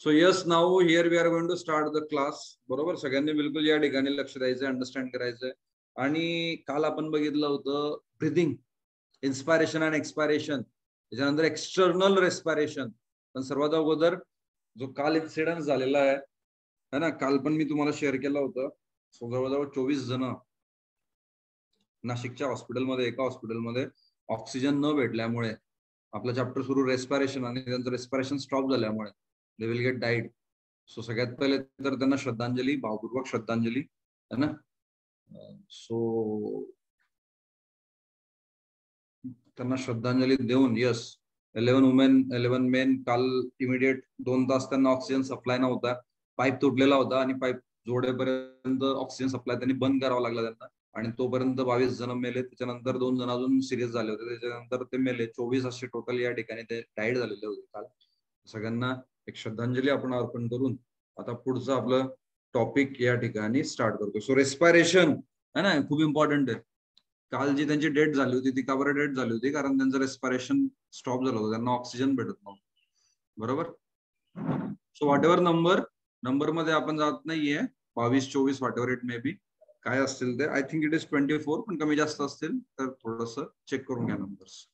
So yes now here we are going to start the class. बरोबर, सगळ्यांनी बिलकुल या ठिकाणी लक्ष द्यायचं, अंडरस्टँड करायचंय. आणि काल आपण बघितलं होतं ब्रीदिंग, इन्स्पायरेशन अँड एक्सपायरेशन, त्याच्यानंतर एक्सटर्नल रेस्पायरेशन. पण सर्वात अगोदर जो काल इन्सिडेंट झालेला आहे ना, काल पण मी तुम्हाला शेअर केलं होतं. जवळजवळ 24 जण नाशिकच्या हॉस्पिटलमध्ये, एका हॉस्पिटलमध्ये ऑक्सिजन न भेटल्यामुळे, आपला चॅप्टर सुरू रेस्पायरेशन आणि त्यांचं रेस्पायरेशन स्टॉप झाल्यामुळे दे विल गेट डाईड. सो सगळ्यात पहिले तर त्यांना श्रद्धांजली, भावपूर्वक श्रद्धांजली है ना. सो त्यांना श्रद्धांजली देऊन यस 11 वुमेन 11 मेन काल इमिडिएट 2 तास त्यांना ऑक्सिजन सप्लाय नव्हता, पाईप तुटलेला होता आणि पाईप जोडेपर्यंत ऑक्सिजन सप्लाय त्यांनी बंद करावा लागला त्यांना. आणि तोपर्यंत 22 जण मेले. त्याच्यानंतर 2 जण अजून सिरियस झाले होते, त्याच्यानंतर ते मेले. 24 असे टोटल या ठिकाणी ते डाईड झालेले होते काल. सगळ्यांना एक श्रद्धांजली आपण अर्पण करून आता पुढचं आपलं टॉपिक या ठिकाणी स्टार्ट करतो. सो रेस्पायरेशन है ना, खूप इम्पॉर्टंट आहे. काल जी त्यांची डेथ झाली होती ती का बरं डेथ झाली होती? कारण त्यांचं रेस्पायरेशन स्टॉप झालं होतं, त्यांना ऑक्सिजन भेटत नव्हतं. बरोबर. सो व्हॉट एव्हर नंबर मध्ये आपण जात नाहीये, 22 24 what ever it may be, काय असतील ते. आय थिंक इट इज 24, पण कमी जास्त असतील तर थोडस चेक करून घ्या numbers.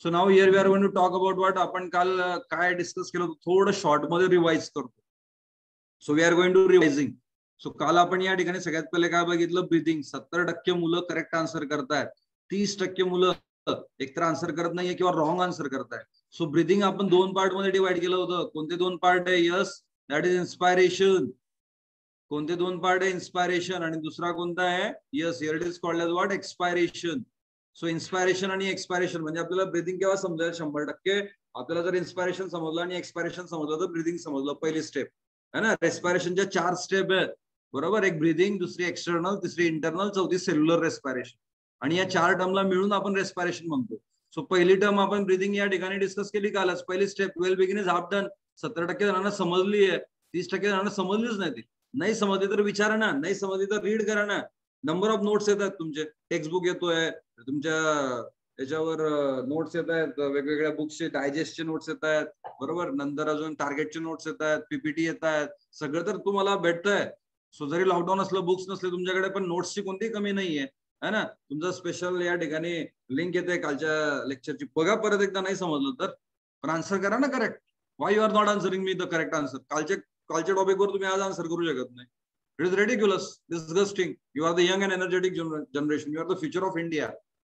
So now here we are going to talk about what. आपण काल काय डिस्कस केलं होतं थोडं शॉर्ट मध्ये रिवाइज करतो. So we are going to revising. सो काल आपण या ठिकाणी सगळ्यात पहिले काय बघितलं? ब्रीदिंग. 70% मुलं करेक्ट आन्सर करतायत, 30% मुलं एकतर आन्सर करत नाहीये किंवा रॉंग आन्सर करतायत. सो ब्रीदिंग आपण 2 पार्ट मध्ये डिवाइड केलं होतं. कोणते 2 पार्ट आहे? Yes, that is inspiration. कोणते 2 पार्ट आहे? इन्स्पायरेशन. आणि दुसरा कोणता आहे? Yes, here it is called as what? Expiration. So inspiration आणि एक्सपायरेशन म्हणजे आपल्याला ब्रीदिंग केव्हा समजेल? 100%. आपल्याला जर इन्स्पायरेशन समजलं आणि एक्सपायरेशन समजलं तर ब्रीदिंग समजलं. पहिली स्टेप है ना. रेस्पायरेशनच्या 4 स्टेप आहेत. बरोबर. एक ब्रीदिंग, दुसरी एक्सटर्नल, तिसरी इंटरनल, चौथी सेल्युलर रेस्पायरेशन. आणि या 4 टर्मला मिळून आपण रेस्पायरेशन म्हणतो. सो पहिली टर्म आपण ब्रीदिंग या ठिकाणी डिस्कस केली कालच. पहिली step well begin is half done. 70% जणांना समजली आहे, 30% जणांना समजलीच नाही. ती नाही समजली तर विचारा ना, नाही समजली तर रीड करा ना. नंबर ऑफ नोट्स येतात तुमचे, टेक्स्टबुक येतोय तुमच्या याच्यावर, नोट्स येत आहेत वेगवेगळ्या बुक्सचे, डायजेस्टचे नोट्स येत आहेत. बरोबर. नंतर अजून टार्गेटचे नोट्स येत आहेत, पीपीटी येत आहेत, सगळं तर तुम्हाला भेटतंय. सो जरी लॉकडाऊन असलं, बुक्स नसले तुमच्याकडे, पण नोट्सची कोणती कमी नाहीये है ना. तुमचं स्पेशल या ठिकाणी लिंक येते कालच्या लेक्चरची, बघा परत एकदा. नाही समजलं तर पण आन्सर करा ना correct. Why you are not answering me the correct answer? कालच्या टॉपिकवर तुम्ही आज आन्सर करू शकत नाही. It is ridiculous, disgusting. You are the young and energetic generation, you are the future of India.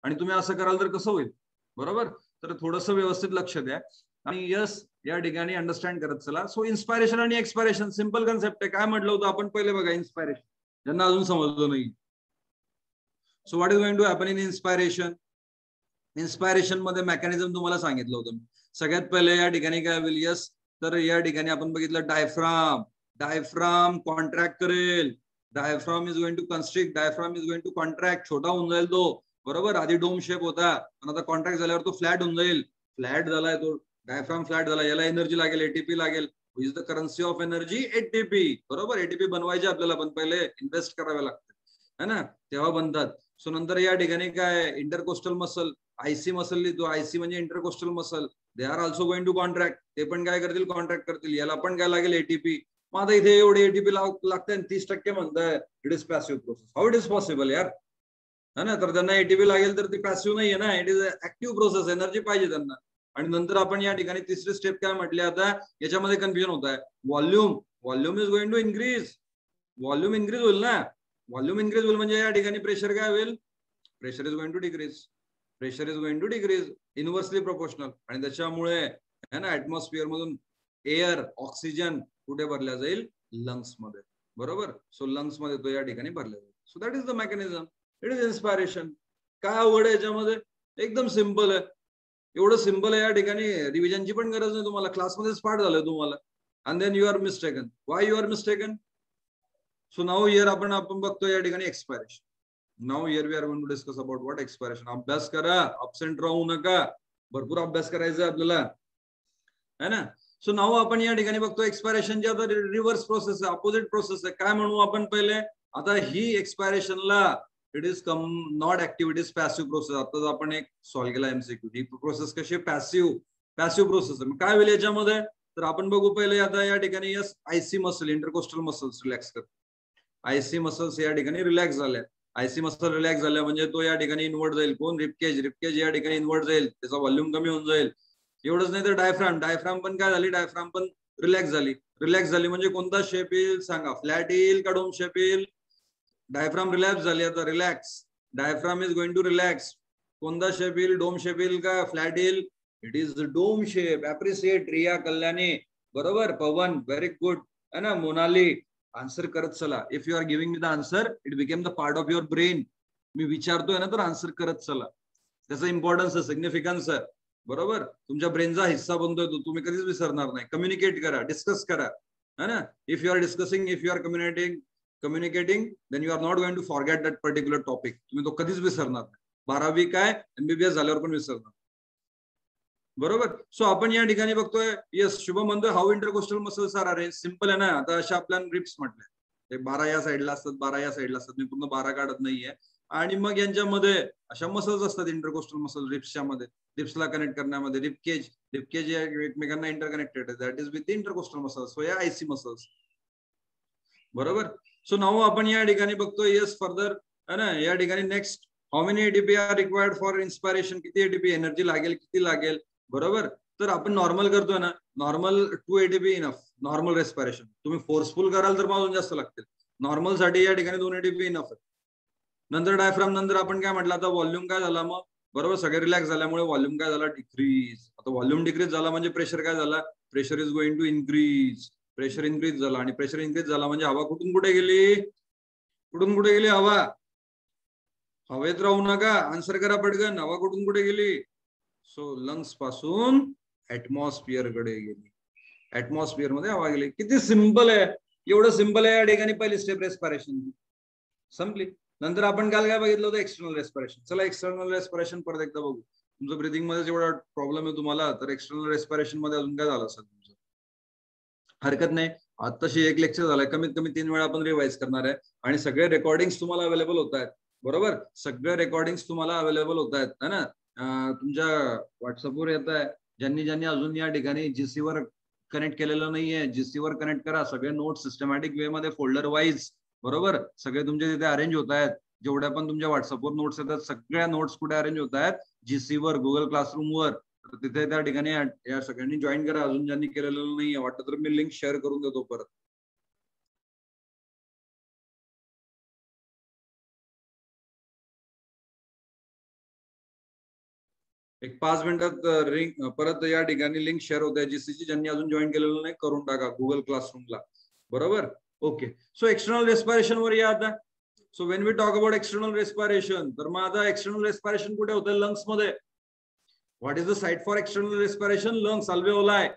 आणि तुम्ही असं कराल तर कसं होईल? बरोबर. तर थोडंसं व्यवस्थित लक्ष द्या आणि यस या ठिकाणी अंडरस्टँड करत चला. सो इन्स्पायरेशन आणि एक्सपायरेशन सिंपल कन्सेप्ट आहे. काय म्हटलं होतं आपण पहिले? बघा, इन्स्पायरेशन, ज्यांना अजून समजलं नाही. So what is going to happen in inspiration? Inspiration मध्ये मेकॅनिझम तुम्हाला सांगितलं होतं मी. सगळ्यात पहिले या ठिकाणी काय होईल? यस, तर या ठिकाणी आपण बघितलं डायफ्राम कॉन्ट्रॅक्ट करेल. Diaphragm is going to constrict, diaphragm is going to contract. छोटा होऊन जाईल तो. बरोबर. आधी डोम शेप होता, पण आता कॉन्ट्रॅक्ट झाल्यावर तो फ्लॅट होऊन जाईल. फ्लॅट झालाय तो डायफ्राम, फ्लॅट झाला. याला एनर्जी लागेल, एटीपी लागेल. Is the currency of energy? ATP. बरोबर. एटीपी बनवायचे आपल्याला, पण पहिले इन्व्हेस्ट करावे लागते है ना, तेव्हा बनतात. सो नंतर या ठिकाणी काय? इंटरकोस्टल मसल, आयसी मसल लिहितो. आयसी म्हणजे intercostal muscle. They are also going to contract. ते पण काय करतील? कॉन्ट्रॅक्ट करतील. याला पण काय लागेल? एटीपी. मग आता इथे एवढे एटीपी लागते आणि 30% म्हणताय it is passive process. How it is possible यार? है ना. तर त्यांना एटीपी लागेल तर ती पॅसिव्ह नाहीये ना, it is active process. Energy पाहिजे त्यांना. आणि नंतर आपण या ठिकाणी तिसरी स्टेप काय म्हटली? आता याच्यामध्ये कन्फ्युजन होत आहे. Volume is going to increase. Volume increase होईल ना. व्हॉल्यूम इन्क्रीज होईल म्हणजे या ठिकाणी प्रेशर काय होईल? Pressure is going to decrease. Pressure is going to decrease inversely proportional. आणि त्याच्यामुळे है ना ऍटमॉस्फिअर मधून एअर, ऑक्सिजन कुठे भरल्या जाईल? लंग्स मध्ये. बरोबर. सो लंग्स मध्ये तो या ठिकाणी भरल्या जाईल. So that is the mechanism. It is inspiration. काय अवघड आहे याच्यामध्ये? एकदम सिम्पल आहे. एवढं सिम्पल आहे या ठिकाणी रिव्हिजनची पण गरज नाही तुम्हाला. क्लासमध्येच पाठ झालं तुम्हाला. And then you are mistaken. Why you are mistaken? So now here आपण बघतो या ठिकाणी expiration. Now here we are going to discuss about what? Expiration. अभ्यास करा, अब्सेंट राहू नका. भरपूर अभ्यास करायचा आहे आपल्याला है ना. सो नाउ आपण या ठिकाणी बघतो एक्सपायरेशनची आता रिव्हर्स प्रोसेस आहे, अपोजिट प्रोसेस आहे. काय म्हणू आपण पहिले? आता ही एक्सपायरेशनला it is not active, it is passive process. आता आपण एक सॉल्व्ह केला एमसीक्यू. ही प्रोसेस कशी? पॅसिव्ह प्रोसेस आहे. काय होईल याच्यामध्ये? तर आपण बघू पहिले आता या ठिकाणी yes IC muscle intercostal muscles relax कर. आयसी मसल्स या ठिकाणी रिलॅक्स झाल्या. आयसी मसल रिलॅक्स झाल्या म्हणजे तो या ठिकाणी इन्वर्ट जाईल. कोण? रिपकेज. रिपकेज या ठिकाणी इन्वर्ट जाईल, त्याचा व्हॉल्यूम कमी होऊन जाईल. एवढंच नाही तर डायफ्राम. डायफ्राम पण काय झाली? डायफ्राम पण रिलॅक्स झाली. रिलॅक्स झाली म्हणजे कोणता शेप येईल सांगा? फ्लॅट येईल का डोम शेप येईल? डायफ्राम रिलॅक्स झाली आता relax. Diaphragm is going to relax. कोणता शेप येईल? डोम शेप येईल का फ्लॅट येईल? It is dome shape. Appreciate Riya, Kalyani, बरोबर. पवन, व्हेरी गुड है ना. मोनाली, आन्सर करत चला. If you are giving me the answer it became the part of your brain. मी विचारतोय ना तर आन्सर करत चला. त्याचा इम्पॉर्टन्स आहे, सिग्निफिकन्स आहे, बरोबर. तुमच्या ब्रेनचा हिस्सा बनतोय तो, तुम्ही कधीच विसरणार नाही. कम्युनिकेट करा, डिस्कस करा, है ना. If you are discussing, if you are communicating then you are not going to forget that particular topic. तुम्ही तो कधीच विसरणार नाही. 12वी काय MBBS झाल्यावर पण विसरणार, बरोबर. सो आपण या ठिकाणी बघतोय यस शुभम म्हणतोय how intercostal muscles are arrange. Simple आहे ना. आता अशा आपल्या रिप्स म्हटले ते 12 या साईडला असतात, 12 या साईडला असतात. मी पूर्ण 12 काढत नाहीये. आणि मग यांच्यामध्ये अशा मसल्स असतात इंटरकोस्टल मसल रिप्सच्या मध्ये, रिप्सला कनेक्ट करण्यामध्ये. रिपकेज, रिपकेज एकमेकांना इंटरकनेक्टेड आहे, that is with the intercostal muscles. So या आयसी मसल्स, बरोबर. सो नाऊ आपण या ठिकाणी बघतोय यस फर्दर है ना. या ठिकाणी next how many ATP are required for inspiration. किती एटीपी एनर्जी लागेल, किती लागेल, बरोबर. तर आपण नॉर्मल करतोय ना, normal 2 ATP enough. Normal respiration. तुम्ही फोर्सफुल कराल तर अजून जास्त लागतील. नॉर्मल साठी या ठिकाणी 2 एटीपी इनफ. नंतर डायफ्राम नंतर आपण काय म्हटलं आता व्हॉल्यूम काय झाला मग, बरोबर. सगळे रिलॅक्स झाल्यामुळे व्हॉल्यूम काय झाला? डिक्रीज. आता व्हॉल्यूम डिक्रीज झाला म्हणजे प्रेशर काय झाला? Pressure is going to increase. Pressure increase झाला आणि प्रेशर इन्क्रीज झाला म्हणजे हवा कुठून कुठे गेली? कुठून कुठे गेली हवा? हवेत राहू नका, आन्सर करा पटकन. हवा कुठून कुठे गेली? सो लंग्स पासून ऍटमॉस्फिअर कडे गेली. ऍटमॉस्फिअर मध्ये हवा गेली. किती सिंपल आहे. एवढं सिंपल आहे. या ठिकाणी पहिली स्टेप रेस्पिरेशन संपली. नंतर आपण काल काय बघितलं होतं? External respiration. चला एक्सटर्नल रेस्पिरेशन परत एकदा बघू. तुमचं ब्रिथिंग मध्ये जेवढा प्रॉब्लेम आहे तुम्हाला, तर एक्सटर्नल रेस्पिरेशन मध्ये अजून काय झालं असेल तुमचं? हरकत नाही. आताशी एक लेक्चर झालाय, कमीत कमी 3 वेळा आपण रिवाइज करणार आहे. आणि सगळे रेकॉर्डिंग्स तुम्हाला अवेलेबल होत आहेत, बरोबर. सगळे रेकॉर्डिंग्स तुम्हाला अवेलेबल होत आहेत, है ना. तुमच्या व्हॉट्सअपवर येत आहे. ज्यांनी ज्यांनी अजून या ठिकाणी जीसी वर कनेक्ट केलेलं नाहीये, जीसी वर कनेक्ट करा. सगळे नोट्स सिस्टमॅटिक वे मध्ये फोल्डर वाईज, बरोबर. सगळे तुमचे तिथे अरेंज होत आहेत. जेवढ्या पण तुमच्या व्हॉट्सअपवर नोट्स येतात सगळ्या नोट्स कुठे अरेंज होत आहेत? जीसी वर, गुगल क्लासरूम वर. तर तिथे त्या ठिकाणी या सगळ्यांनी जॉईन करा. अजून ज्यांनी केलेलं नाही वाटतं तर मी लिंक शेअर करून देतो परत. एक 5 मिनिटात परत या ठिकाणी लिंक शेअर होत आहे जीसीची. ज्यांनी अजून जॉईन केलेलं नाही करून टाका गुगल क्लासरूमला, बरोबर. ओके. सो एक्सटर्नल रेस्पिरेशन वर या आता. So when we talk about external respiration, तर मग आता एक्सटर्नल रेस्पिरेशन कुठे होतं? लंग्स मध्ये. What is the site for external respiration? Lungs. Alveoli.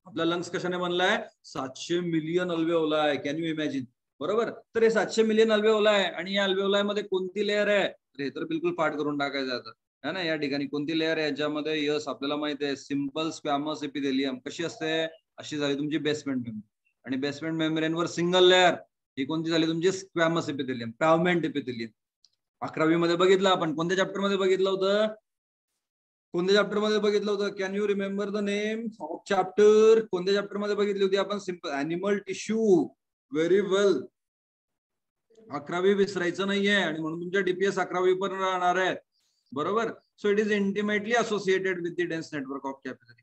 आपला लंग्स कशाने बनलाय? 700 million alveoli. Can you imagine, बरोबर. तर हे 700 मिलियन अल्वेओलाय आणि या अल्वेओलाय मध्ये कोणती लेअर आहे? तर हे तर बिलकुल पाठ करून टाकायचं आता, है ना. या ठिकाणी कोणती लेअर आहे याच्यामध्ये? यस आपल्याला माहिती आहे, सिंपल स्क्वॅमस एपिथेलियम. कशी असते? अशी झाली तुमची बेसमेंट मेम्ब्रेन. आणि बेसमेंट मेम्ब्रेनवर सिंगल लेअर, ही कोणती झाली तुमची? Squamous epithelium, pavement epithelium. 11वी मध्ये बघितलं आपण. कोणत्या चॅप्टर मध्ये बघितलं होतं? कोणत्या चॅप्टर मध्ये बघितलं होतं? Can you remember the name of chapter? कोणत्या चॅप्टर मध्ये बघितली होती आपण? Simple animal tissue. व्हेरी वेल. 11वी विसरायचं नाहीये आणि म्हणून तुमच्या डीपीएस 11वी पण राहणार आहे, बरोबर. So it is intimately associated with the dense network of capillary,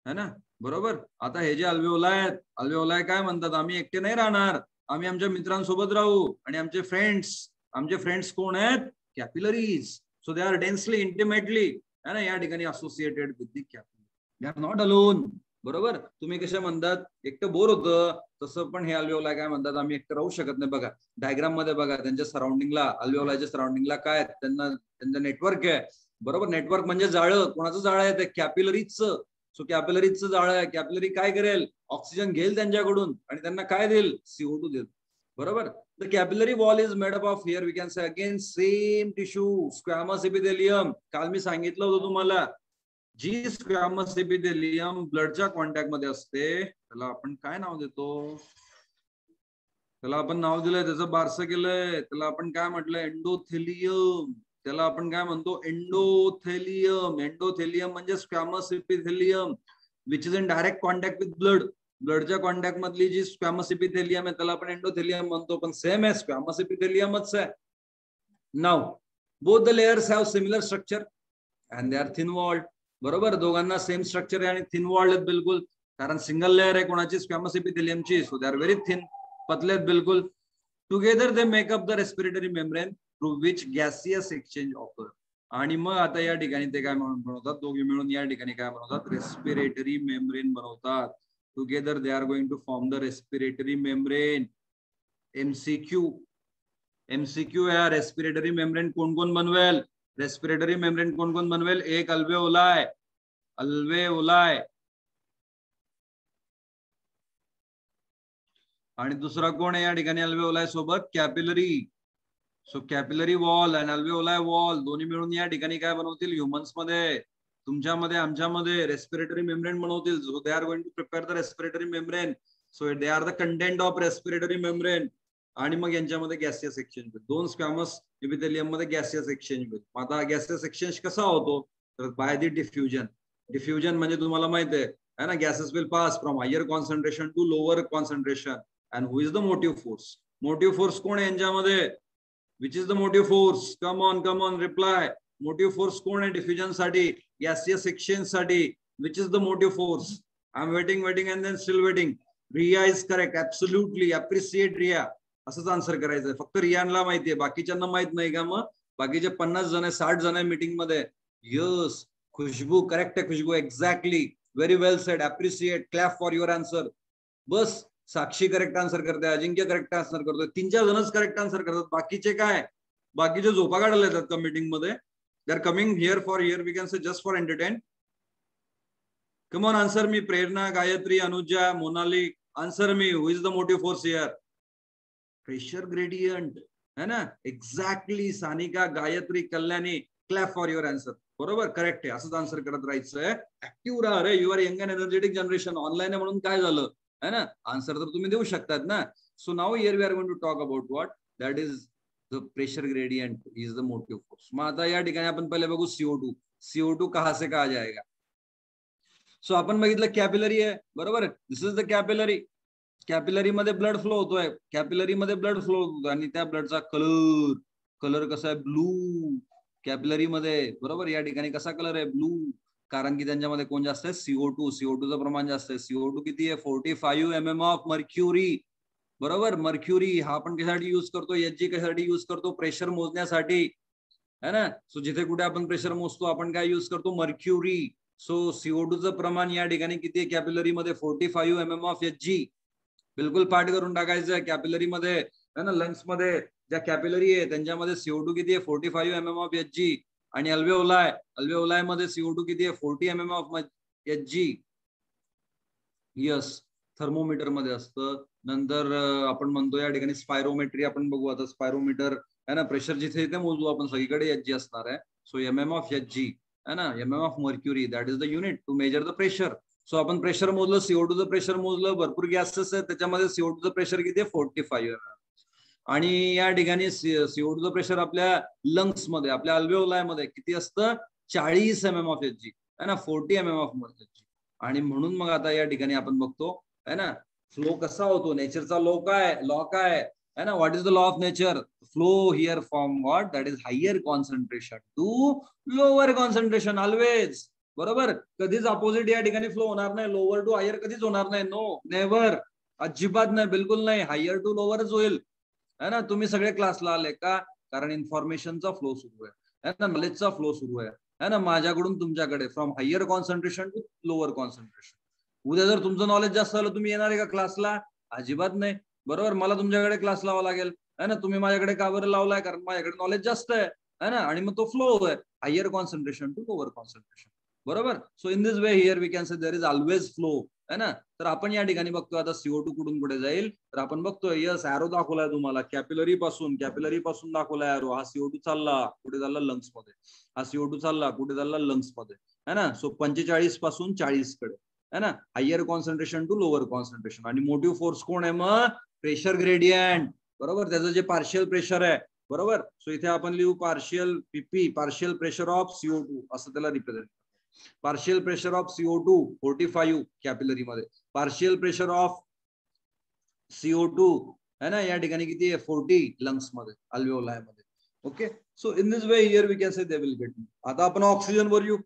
है ना, बरोबर. आता हे जे अल्वेओलाय आहेत, अल्वेओलाय काय म्हणतात? आम्ही एकटे नाही राहणार, आम्ही आमच्या मित्रांसोबत राहू. आणि आमचे फ्रेंड्स कोण आहेत? Capillaries. So they are densely intimately, है ना, या ठिकाणी associated with the capillary. They are not alone, बरोबर. तुम्ही कशा म्हणतात एकटं बोर होतं, तसं पण हे अल्वेओलाय काय म्हणतात? आम्ही एकटं राहू शकत नाही. बघा डायग्राम मध्ये बघा, त्यांच्या सराउंडिंगला, अल्वेओलायच्या सराउंडिंगला काय? त्यांचं नेटवर्क आहे, बरोबर. नेटवर्क म्हणजे जाळं. कोणाचं जाळं आहे ते? कॅपिलरीजचं. सो कॅपिलरीजचं जाळं आहे. कॅपिलरी काय करेल? ऑक्सिजन घेईल त्यांच्याकडून आणि त्यांना काय देईल? CO2 देईल, बरोबर. The capillary wall is made up of, here we can say again same tissue, squamous epithelium. काल मी सांगितलं होतं तुम्हाला, जी स्क्वॅमस एपिथेलियम ब्लडच्या कॉन्टॅक्ट मध्ये असते त्याला आपण काय नाव देतो? त्याला आपण नाव दिलंय, त्याचं बारसं केलंय, त्याला आपण काय म्हटलं? एंडोथेलियम. त्याला आपण काय म्हणतो? एंडोथेलियम. एंडोथेलियम म्हणजे squamous epithelium. Which is in direct contact with blood. ब्लडच्या कॉन्टॅक्ट मधली जी स्क्वॅमस इपिथेलियम आहे त्याला आपण एंडोथेलियम म्हणतो, पण सेम आहे, स्क्वॅमस इपिथेलियमच आहे. Now both the layers have similar structure and they are thin walled. बरोबर, दोघांना सेम स्ट्रक्चर आहे आणि थिन वॉल्ड आहेत बिलकुल, कारण सिंगल लेअर आहे कोणाची, स्क्वॅमस इपिथेलियमची. So they are very thin, पतले आहेत बिलकुल. Together they make up the respiratory membrane through which gaseous exchange occur. आणि मग आता या ठिकाणी ते काय बनवतात, दोघे मिळून या ठिकाणी काय बनवतात, रेस्पिरेटरी मेम्ब्रेन बनवतात. Together they are going to form the respiratory membrane. MCQ, MCQ या रेस्पिरेटरी मेम्ब्रेन कोण कोण बनवेल, रेस्पिरेटरी मेम्ब्रेन कोण कोण बनवेल, एक अल्वेओलाय, अल्वेओलाय, आणि दुसरा कोण आहे या ठिकाणी अल्वेओलाय सोबत, कॅपिलरी. सो कॅपिलरी वॉल आणि अल्वेओलाय वॉल दोन्ही मिळून या ठिकाणी काय बनवतील, ह्युमन्स मध्ये, तुमच्यामध्ये, आमच्यामध्ये रेस्पिरेटरी मेम्ब्रेन बनवतील. So they are going to prepare the respiratory membrane. So they are the content of respiratory membrane. आणि मग यांच्यामध्ये गॅसियस एक्सचेंज होईल, दोन स्क्वॅमस इपिथेलियम मध्ये गॅसियस एक्सचेंज होईल. आता गॅसियस एक्सचेंज कसा होतो, तर बाय द डिफ्युजन. डिफ्युजन म्हणजे तुम्हाला माहिती आहे ना, gases will pass from higher concentration to lower concentration. And who is the motive force, motive force कोण आहे यांच्यामध्ये, which is the motive force, come on reply. Motive force कोण आहे डिफ्युजन साठी, गॅसियस एक्सचेंज साठी, which is the motive force. I am waiting and then still waiting. Riya is correct, absolutely appreciate Riya. असंच answer करायचंय, फक्त रियानला माहितीये, बाकीच्यांना माहित नाही का. मग बाकीचे 50 जण आहे, 60 जण आहे मीटिंग मध्ये. यस, खुशबू करेक्ट आहे, Khushboo exactly, very well said, appreciate, clap for your answer. बस साक्षी करेक्ट आन्सर करते, अजिंक्य करेक्ट आन्सर करतोय, 3-4 जणच करेक्ट आन्सर करतात. बाकीचे काय, बाकीचे झोपा काढायला येतात का मीटिंग मध्ये, they are coming here for here we can say just for entertain. Come on answer me. Prerna, Gayatri, Anuja, Monali, answer me. Who is the motive force here, pressure gradient है ना, exactly. Sanika, Gayatri, Kalyani, clap for your answer. बरोबर, correct आहे, असंच answer करत राहायचंय. Active राहा रे, you are young and energetic generation. Online आहे म्हणून काय झालं है ना, आन्सर तर तुम्ही देऊ शकतात ना. So now here we are going to talk about what that is the pressure gradient is the motive force. मग आता या ठिकाणी आपण पहिले बघू CO2. CO2 कहाँ से कहा जाएगा. सो आपण बघितलं कॅपिलरी आहे, बरोबर, दिस इज द कॅपिलरी. कॅपिलरी मध्ये ब्लड फ्लो होतोय, कॅपिलरी मध्ये ब्लड फ्लो होतोय, आणि त्या ब्लडचा कलर, कलर कसा आहे, ब्लू. कॅपिलरी मध्ये, बरोबर, या ठिकाणी कसा कलर आहे, ब्लू, कारण की त्यांच्यामध्ये कोण जास्त आहे, CO2. CO2चं प्रमाण जास्त आहे. CO2 किती आहे, 45 mm ऑफ मर्क्युरी. बरोबर, मर्क्युरी हा आपण कशासाठी युज करतो, Hg कशासाठी युज करतो, प्रेशर मोजण्यासाठी है ना. सो जिथे कुठे आपण प्रेशर मोजतो आपण काय युज करतो, मर्क्युरी. सो CO2चं प्रमाण या ठिकाणी किती आहे कॅपिलरी मध्ये, 45 mm ऑफ Hg. बिलकुल पाठ करून टाकायचं आहे. कॅपिलरी मध्ये है ना, लंग्स मध्ये ज्या कॅपिलरी आहे त्यांच्यामध्ये CO2 किती आहे, 45 mm ऑफ Hg. आणि अल्वेओलाय, अल्वेओलाय मध्ये CO2 किती आहे, 40 mm of Hg. Yes, thermometer मध्ये असतं. नंतर आपण म्हणतो या ठिकाणी स्पायरोमेट्री आपण बघू. आता स्पायरोमीटर है ना, प्रेशर जिथे इथे मोजू आपण, सगळीकडे Hg असणार आहे. सो mm ऑफ Hg है ना, mm of mercury, that is the unit to measure the pressure. So आपण प्रेशर मोजलं, CO2चं प्रेशर मोजलं, भरपूर गॅसेस आहेत त्याच्यामध्ये, CO2चं प्रेशर किती आहे, 45 mm. आणि या ठिकाणी CO2चं प्रेशर आपल्या लंग्स मध्ये, आपल्या अल्वेओलाय मध्ये किती असतं, 40 mm ऑफ Hg है ना, 40 mm ऑफ Hg. आणि म्हणून मग आता या ठिकाणी आपण बघतो है ना, फ्लो कसा होतो, नेचरचा लॉ काय है ना, what is the law of nature, flow here from what, that is higher concentration to lower concentration always. बरोबर, कधीच अपोजिट या ठिकाणी फ्लो होणार नाही, लोअर टू हायर कधीच होणार नाही, नो नेव्हर, अजिबात नाही, बिलकुल नाही, हायर टू लोअरच होईल है ना. तुम्ही सगळे क्लासला आले का, कारण इन्फॉर्मेशनचा फ्लो सुरू आहे ना, नॉलेजचा फ्लो सुरू आहे ना, माझ्याकडून तुमच्याकडे, from higher concentration to lower concentration. उद्या जर तुमचं नॉलेज जास्त झालं, तुम्ही येणार आहे का क्लासला, अजिबात नाही. बरोबर, मला तुमच्याकडे क्लास लावा लागेल है ना. तुम्ही माझ्याकडे का बरं लावलाय, कारण माझ्याकडे नॉलेज जास्त आहे ना, आणि मग तो फ्लो आहे higher concentration to lower concentration. बरोबर, so in this way here we can say there is always flow है ना. तर आपण या ठिकाणी बघतो आता CO2 कुठून कुठे जाईल, तर आपण बघतोय, यस, एरो दाखवलाय तुम्हाला, कॅपिलरी पासून दाखवलाय एरो. हा CO2 चालला कुठे, चालला लंग्स मध्ये, हा CO2 चालला कुठे, चालला लंग्स मध्ये है ना. सो 45 पासून 40 कडे है ना, higher concentration to lower concentration. आणि मोटिव्ह फोर्स कोण आहे मग, प्रेशर ग्रेडियंट. बरोबर, त्याचं जे पार्शियल प्रेशर आहे, बरोबर. सो इथे आपण लिहू partial PP, partial pressure of CO2 असं त्याला represent. Partial pressure of CO2 45 capillary मध्ये, पार्शियल प्रेशर ऑफ CO2 है ना या ठिकाणी किती आहे 40 लंग्स मध्ये अल्व्हेओलाई मध्ये. Okay, so in this way here we can say they will get. आता आपण ऑक्सिजन वर येऊ.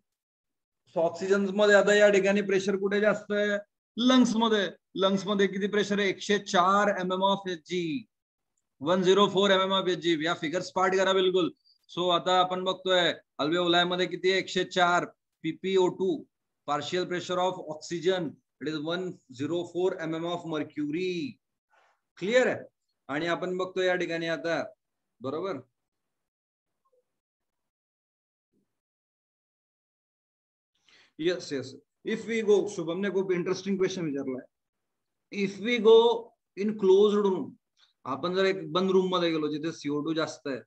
सो ऑक्सिजन मध्ये आता या ठिकाणी प्रेशर कुठे जास्त आहे लंग्स मध्ये. लंग्स मध्ये किती प्रेशर आहे 104 mm of Hg, 104 mm of Hg. या फिगर्स पार्ट करा बिलकुल. सो आता आपण बघतोय अल्व्हेओलाई मध्ये किती आहे 104 ppO2. Partial pressure of oxygen it is 104 mm of mercury. Clear आहे. आणि आपण बघतो या ठिकाणी आता बरोबर yes yes. If we go, शुभमने खूप इंटरेस्टिंग क्वेश्चन विचारलाय. If we go in closed room, आपण जर एक बंद रूम मध्ये गेलो जिथे CO2 जास्त आहे,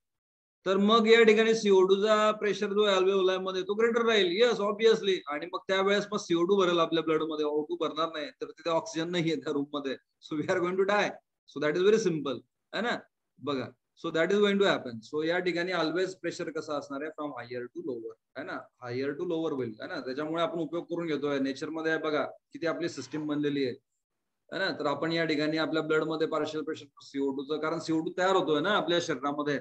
तर मग या ठिकाणी CO2 चा प्रेशर जो आहे अल्व्हेओलाई मध्ये तो ग्रेटर राहील. Yes obviously. आणि मग त्यावेळेस मग CO2 भरेल आपल्या ब्लड मध्ये, O2 भरणार नाही, तर तिथे ऑक्सिजन नाही आहे त्या रूम मध्ये. So we are going to die. So that is very simple है ना. बघा, so that is going to happen. So या ठिकाणी ऑलवेज प्रेशर कसं असणार आहे फ्रॉम हायर टू लोअर है ना, हायर टू लोअर होईल है ना. त्याच्यामुळे आपण उपयोग करून घेतोय. नेचर मध्ये बघा किती आपली सिस्टीम बनलेली आहे है ना. तर आपण या ठिकाणी आपल्या ब्लड मध्ये पार्शियल प्रेशर CO2 चं, कारण CO2 तयार होतोय ना आपल्या शरीरामध्ये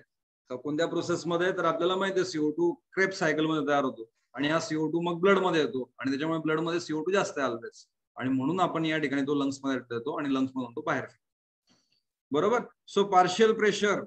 कोणत्या प्रोसेस मध्ये, तर आपल्याला माहिती आहे CO2 क्रेब सायकल मध्ये तयार होतो आणि हा CO2 मग ब्लड मध्ये येतो आणि त्याच्यामुळे ब्लड मध्ये CO2 जास्त आहे ऑलवेज. आणि म्हणून आपण या ठिकाणी तो लंग्स मध्ये देतो आणि लंग्स मधून तो बाहेर. बरोबर. So partial pressure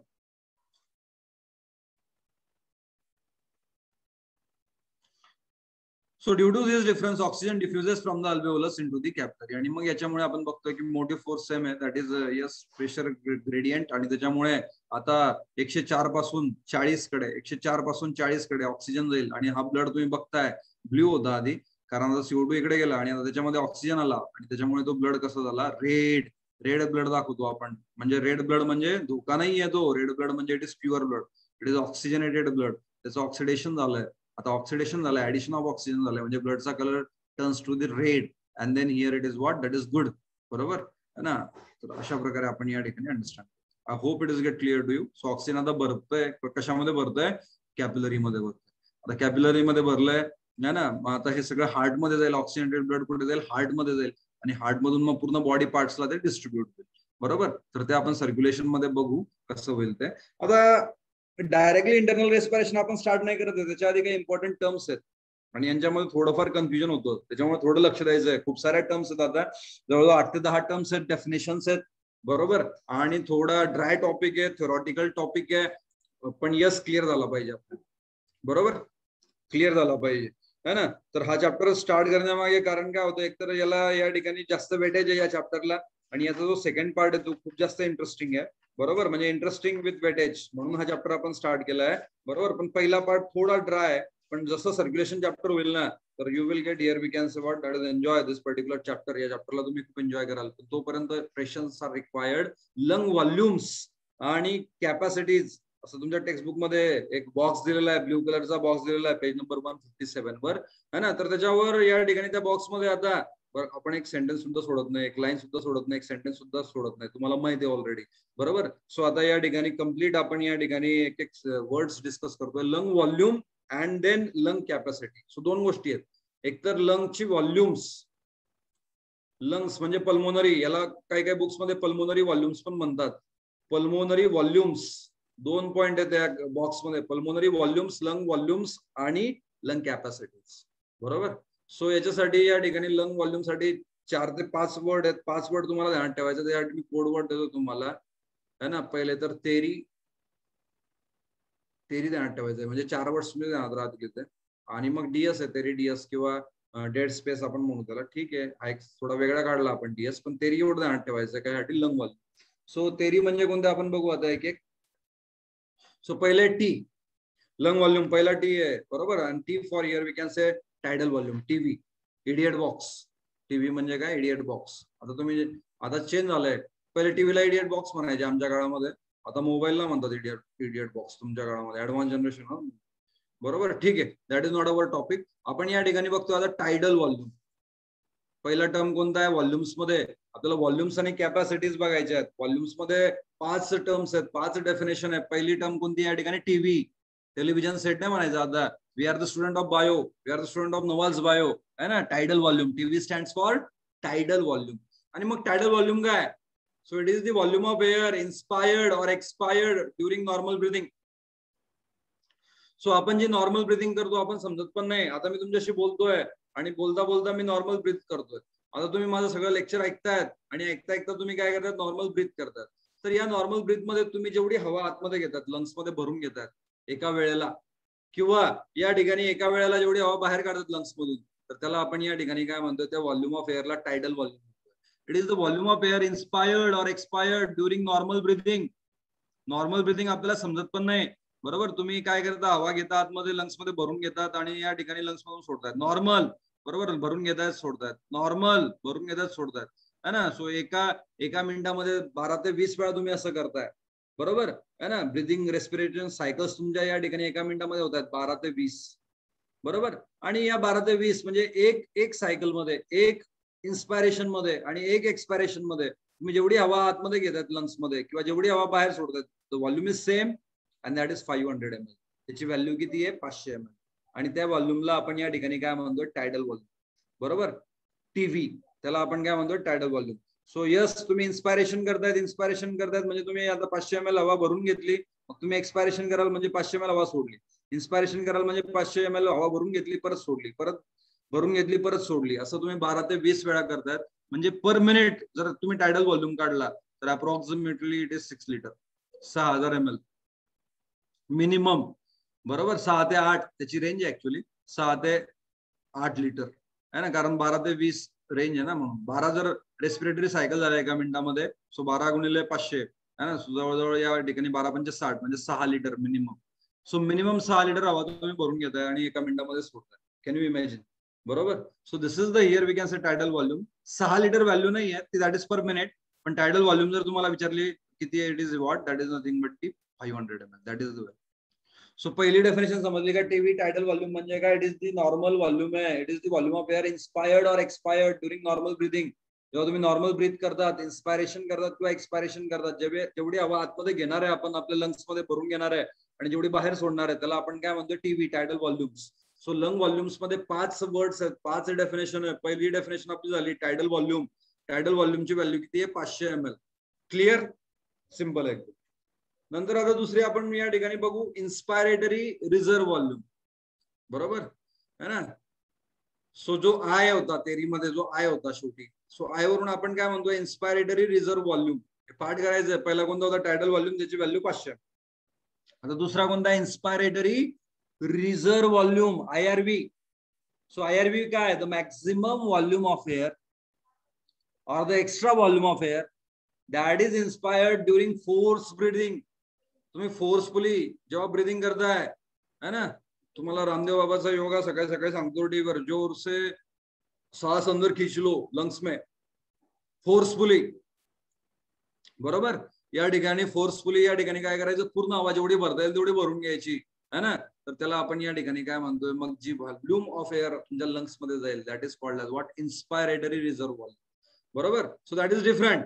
so due to this difference oxygen diffuses from the alveolus into the capillary. आणि मग याच्यामुळे आपण बघतोय की मोटिव्ह फोर्स सेम आहे, that is yes pressure gradient. आणि त्याच्यामुळे आता 104 पासून 40 कडे, 104 पासून 40 कडे ऑक्सिजन जाईल. आणि हा ब्लड तुम्ही बघताय ब्ल्यू होता आधी, कारण आता CO2 इकडे गेला आणि आता त्याच्यामध्ये ऑक्सिजन आला आणि त्याच्यामुळे तो ब्लड कसा झाला रेड. रेड ब्लड दाखवतो आपण. म्हणजे रेड ब्लड म्हणजे धोका नाही आहे तो. रेड ब्लड म्हणजे it is pure blood, it is oxygenated blood. त्याचं ऑक्सिडेशन झालंय. आता ऑक्सिडेशन झालं, ऍडिशन ऑफ ऑक्सिजन झालं, म्हणजे ब्लडचा colour turns to the red and then here it is what, that is good. बरोबर है ना. तर अशा प्रकारे आपण या ठिकाणी understand. I hope it is get clear to you. So oxygen आता भरतोय कशामध्ये भरतोय कॅपिलरी मध्ये भरतोय. आता कॅपिलरी मध्ये भरलंय है ना. मग आता हे सगळं हार्ट मध्ये जाईल. ऑक्सिजनेटेड ब्लड कुठे जाईल हार्ट मध्ये जाईल आणि हार्ट मधून मग पूर्ण बॉडी पार्ट्सला ते डिस्ट्रीब्युट होईल. बरोबर. तर ते आपण सर्क्युलेशन मध्ये बघू कसं होईल ते. आता डायरेक्टली इंटरनल रेस्पिरेशन आपण स्टार्ट नाही करत आहे, त्याच्या आधी काही इम्पॉर्टंट टर्म्स आहेत आणि यांच्यामध्ये थोडंफार कन्फ्युजन होतं. त्याच्यामुळे थोडं लक्ष द्यायचं आहे. खूप साऱ्या टर्म्स आहेत. आता जवळजवळ 8 ते 10 टर्म्स आहेत, डेफिनेशन्स आहेत. बरोबर. आणि थोडा ड्राय टॉपिक आहे, थेरॉटिकल टॉपिक आहे, पण यस क्लिअर झाला पाहिजे आपल्याला. बरोबर, क्लिअर झाला पाहिजे है ना. तर हा चॅप्टर स्टार्ट करण्यामागे कारण काय होतं, एकतर याला या ठिकाणी जास्त वेटेज आहे या चॅप्टरला आणि याचा जो सेकंड पार्ट आहे तो खूप जास्त इंटरेस्टिंग आहे. बरोबर, म्हणजे इंटरेस्टिंग विथ वेटेज, म्हणून हा चॅप्टर आपण स्टार्ट केलाय. बरोबर. पण पहिला पार्ट थोडा ड्राय आहे, पण जसं सर्क्युलेशन चॅप्टर होईल ना तर you will get here we can say what that is enjoy this particular chapter. या चॅप्टरला तुम्ही खूप एन्जॉय कराल. तोपर्यंत pressures are required, lung volumes आणि कॅपॅसिटीज असं तुमच्या टेक्स्टबुक मध्ये एक बॉक्स दिलेला आहे, ब्ल्यू कलरचा बॉक्स दिलेला आहे पेज नंबर 157 वर है ना. तर त्याच्यावर या ठिकाणी त्या बॉक्स मध्ये आता आपण एक सेंटेन्स सुद्धा सोडत नाही, एक लाईन सुद्धा सोडत नाही, एक सेंटेन्स सुद्धा सोडत नाही, तुम्हाला माहिती आहे ऑलरेडी. बरोबर. सो आता या ठिकाणी कम्प्लीट आपण या ठिकाणी एक एक वर्ड्स डिस्कस करतोय. Lung volume and then lung capacity. So दोन गोष्टी आहेत. एक तर लंगची व्हॉल्युम्स, लंग्स म्हणजे पल्मोनरी, याला काही काही बुक्स मध्ये पल्मोनरी व्हॉल्युम्स पण म्हणतात. पल्मोनरी व्हॉल्युम्स 2 पॉइंट आहेत त्या बॉक्स मध्ये, पल्मोनरी व्हॉल्युम्स, लंग व्हॉल्युम्स आणि लंग कॅपॅसिटीज. बरोबर. सो याच्यासाठी या ठिकाणी लंग व्हॉल्युम साठी 4 ते 5 वर्ड आहेत. 5 वर्ड तुम्हाला ध्यानात ठेवायचं. त्यासाठी मी कोड वर्ड देतो तुम्हाला है ना. पहिले तर तेरी ध्यानात ठेवायचं, म्हणजे 4 वर्ड्स तुम्ही ध्यानात राहतील तिथे. आणि मग डीएस आहे, तेरी डीएस किंवा डेड स्पेस आपण म्हणू त्याला. ठीक आहे, हा एक थोडा वेगळा काढला आपण डीएस, पण तेरी एवढं ध्यानात ठेवायचं त्यासाठी लंग व्हॉल्यूम. सो तेरी म्हणजे कोणते आपण बघू आता एक एक. सो पहिले टी, लंग व्हॉल्यूम पहिला टी आहे. बरोबर. आणि T for here we can say tidal volume. TV, idiot box. TV म्हणजे काय, इडियट बॉक्स. आता तुम्ही आता चेंज झालंय, पहिले टीव्हीला इडियट बॉक्स म्हणायचे आमच्या काळामध्ये, आता मोबाईलला म्हणतात इडियट बॉक्स तुमच्या काळामध्ये, ऍडव्हान्स जनरेशन. बरोबर. ठीक आहे, that is not our topic. आपण या ठिकाणी बघतो आता टायडल व्हॉल्यूम. पहिला टर्म कोणता आहे व्हॉल्युम्स मध्ये, आपल्याला व्हॉल्युम्स आणि कॅपॅसिटीज बघायच्या आहेत. व्हॉल्युम्स मध्ये 5 टर्म्स आहेत, 5 डेफिनेशन आहे. पहिली टर्म कोणती या ठिकाणी, टीव्ही, टेलिव्हिजन सेट नाही म्हणायचं. आता we are the student of bio, we are the student of Nowal's bio, है ना. Tidal volume, TV stands for tidal volume. आणि मग टायडल व्हॉल्यूम काय? So it is the volume of air inspired or expired during normal breathing. So आपण जे normal breathing करतो आपण समजत पण नाही. आता मी तुमच्याशी बोलतोय आणि बोलता बोलता मी नॉर्मल ब्रीथ करतोय. आता तुम्ही माझं सगळं लेक्चर ऐकतायत आणि ऐकता ऐकता तुम्ही काय करतात? नॉर्मल ब्रीथ करतात. तर या नॉर्मल ब्रीथ मध्ये तुम्ही जेवढी हवा आतमध्ये घेतात, लंग्स मध्ये भरून घेतात एका वेळेला, किंवा या ठिकाणी एका वेळेला जेवढी हवा बाहेर काढतात लंग्स मधून, तर त्याला आपण या ठिकाणी काय म्हणतो? त्या व्हॉल्यूम ऑफ एअरला tidal volume. It is the volume of air inspired or expired during normal breathing. Normal breathing आपल्याला समजत पण नाही, बरोबर. तुम्ही काय करता? हवा घेता आतमध्ये लंग्स मध्ये भरून घेतात आणि या ठिकाणी लंग्स मधून सोडतात. नॉर्मल, बरोबर, भरून घेतात सोडतात. नॉर्मल, भरून घेतात सोडतात, है ना. सो एका मिनिटामध्ये 12 ते 20 वेळा तुम्ही असं करताय, बरोबर, है ना. ब्रिदिंग रेस्पिरेशन सायकल्स तुमच्या या ठिकाणी एका मिनिटामध्ये होतात 12 ते 20, बरोबर. आणि या 12 ते 20 म्हणजे एक सायकल मध्ये, एक इन्स्पायरेशन मध्ये आणि एक एक्सपायरेशन मध्ये तुम्ही जेवढी हवा आतमध्ये घेतात लंग्स मध्ये किंवा जेवढी हवा बाहेर सोडतात, the volume is same and that is 500 ml. त्याची व्हॅल्यू किती आहे? 500 ml. आणि त्या व्हॉल्यूमला आपण या ठिकाणी काय म्हणतो? टायडल व्हॉल्यूम, बरोबर. टीव्ही, त्याला आपण काय म्हणतो? Tidal volume. सो यस, तुम्ही इन्स्पायरेशन करतायत म्हणजे तुम्ही आता 500 ml हवा भरून घेतली, मग तुम्ही एक्सपायरेशन कराल म्हणजे 500 ml हवा सोडली. इन्स्पायरेशन कराल म्हणजे 500 ml हवा भरून घेतली, परत सोडली, परत भरून घेतली, परत सोडली. असं तुम्ही 12 ते 20 वेळा करतायत. म्हणजे पर मिनिट जर तुम्ही टायडल व्हॉल्यूम काढला तर approximately it is 6 litre, 6000 ml minimum, बरोबर. 6 ते 8 त्याची रेंज आहे ऍक्च्युअली, 6 ते 8 लिटर आहे ना, कारण 12 ते 20 रेंज आहे ना. म्हणून 12 जर रेस्पिरेटरी सायकल झाल्या एका मिनिटामध्ये, सो 12 गुणिले 500 आहे ना, जवळजवळ या ठिकाणी 12 पंचे 60 म्हणजे 6 litre minimum. So minimum 6 litre हवा तुम्ही भरून घेताय आणि एका मिनिटामध्ये सोडताय. कॅन यू इमॅजिन, बरोबर. So this is the here we can say tidal volume. 6 litre value नाही आहे ती, दॅट इज पर मिनिट. पण टायडल व्हॉल्यूम जर तुम्हाला विचारली किती आहे, it is what, that is nothing but T 500 ml. That is the value. So पहिली डेफिनेशन समजली का? टीव्ही टायडल व्हॉल्यूम म्हणजे काय? It is the normal volume आहे. It is the volume of air inspired or expired during normal breathing. जेव्हा तुम्ही normal breath करतात, inspiration करतात किंवा एक्सपायरेशन करतात, जेवढी हवा आतमध्ये घेणार आहे आपण आपल्या लंग्स मध्ये भरून घेणार आहे आणि जेवढी बाहेर सोडणार आहे, त्याला आपण काय म्हणतो? TV tidal volumes. So lung volumes मध्ये 5 वर्ड्स आहेत, 5 डेफिनेशन आहे. पहिली डेफिनेशन आपली झाली टायडल व्हॉल्यूम. टायडल व्हॉल्यूमची व्हॅल्यू किती आहे? 500 ml. क्लिअर, सिंपल आहे. नंतर आता दुसरी आपण या ठिकाणी बघू, इन्स्पायरेटरी रिझर्व्ह व्हॉल्यूम, बरोबर है ना. सो जो आय होता तेरीमध्ये, जो आय होता शेवटी, सो आय वरून आपण काय म्हणतो? Inspiratory reserve volume. पाठ करायचंय. पहिला कोणता होता? टायडल व्हॉल्यूम, त्याची व्हॅल्यू 500. आता दुसरा कोणता? Inspiratory reserve volume, IRV. So IRV काय? The maximum volume of air or the extra volume of air that is inspired during force breathing. तुम्ही फोर्सफुली जेव्हा ब्रीदिंग करताय, है ना, तुम्हाला रामदेव बाबाचा योगा सकाळी सकाळी सांगतो टीव्हीवर, जोर से सांस अंदर खींच लो लंग्स में, फोर्सफुली, बरोबर. या ठिकाणी फोर्सफुली या ठिकाणी काय करायचं? पूर्ण हवा जेवढी भरता येईल तेवढी भरून घ्यायची, है ना. तर त्याला आपण या ठिकाणी काय म्हणतोय? मग जी व्हॉल्यूम ऑफ एअर तुमच्या लंग्स मध्ये जाईल, that is called as what? Inspiratory reserve volume, बरोबर. सो दॅट इज डिफरंट,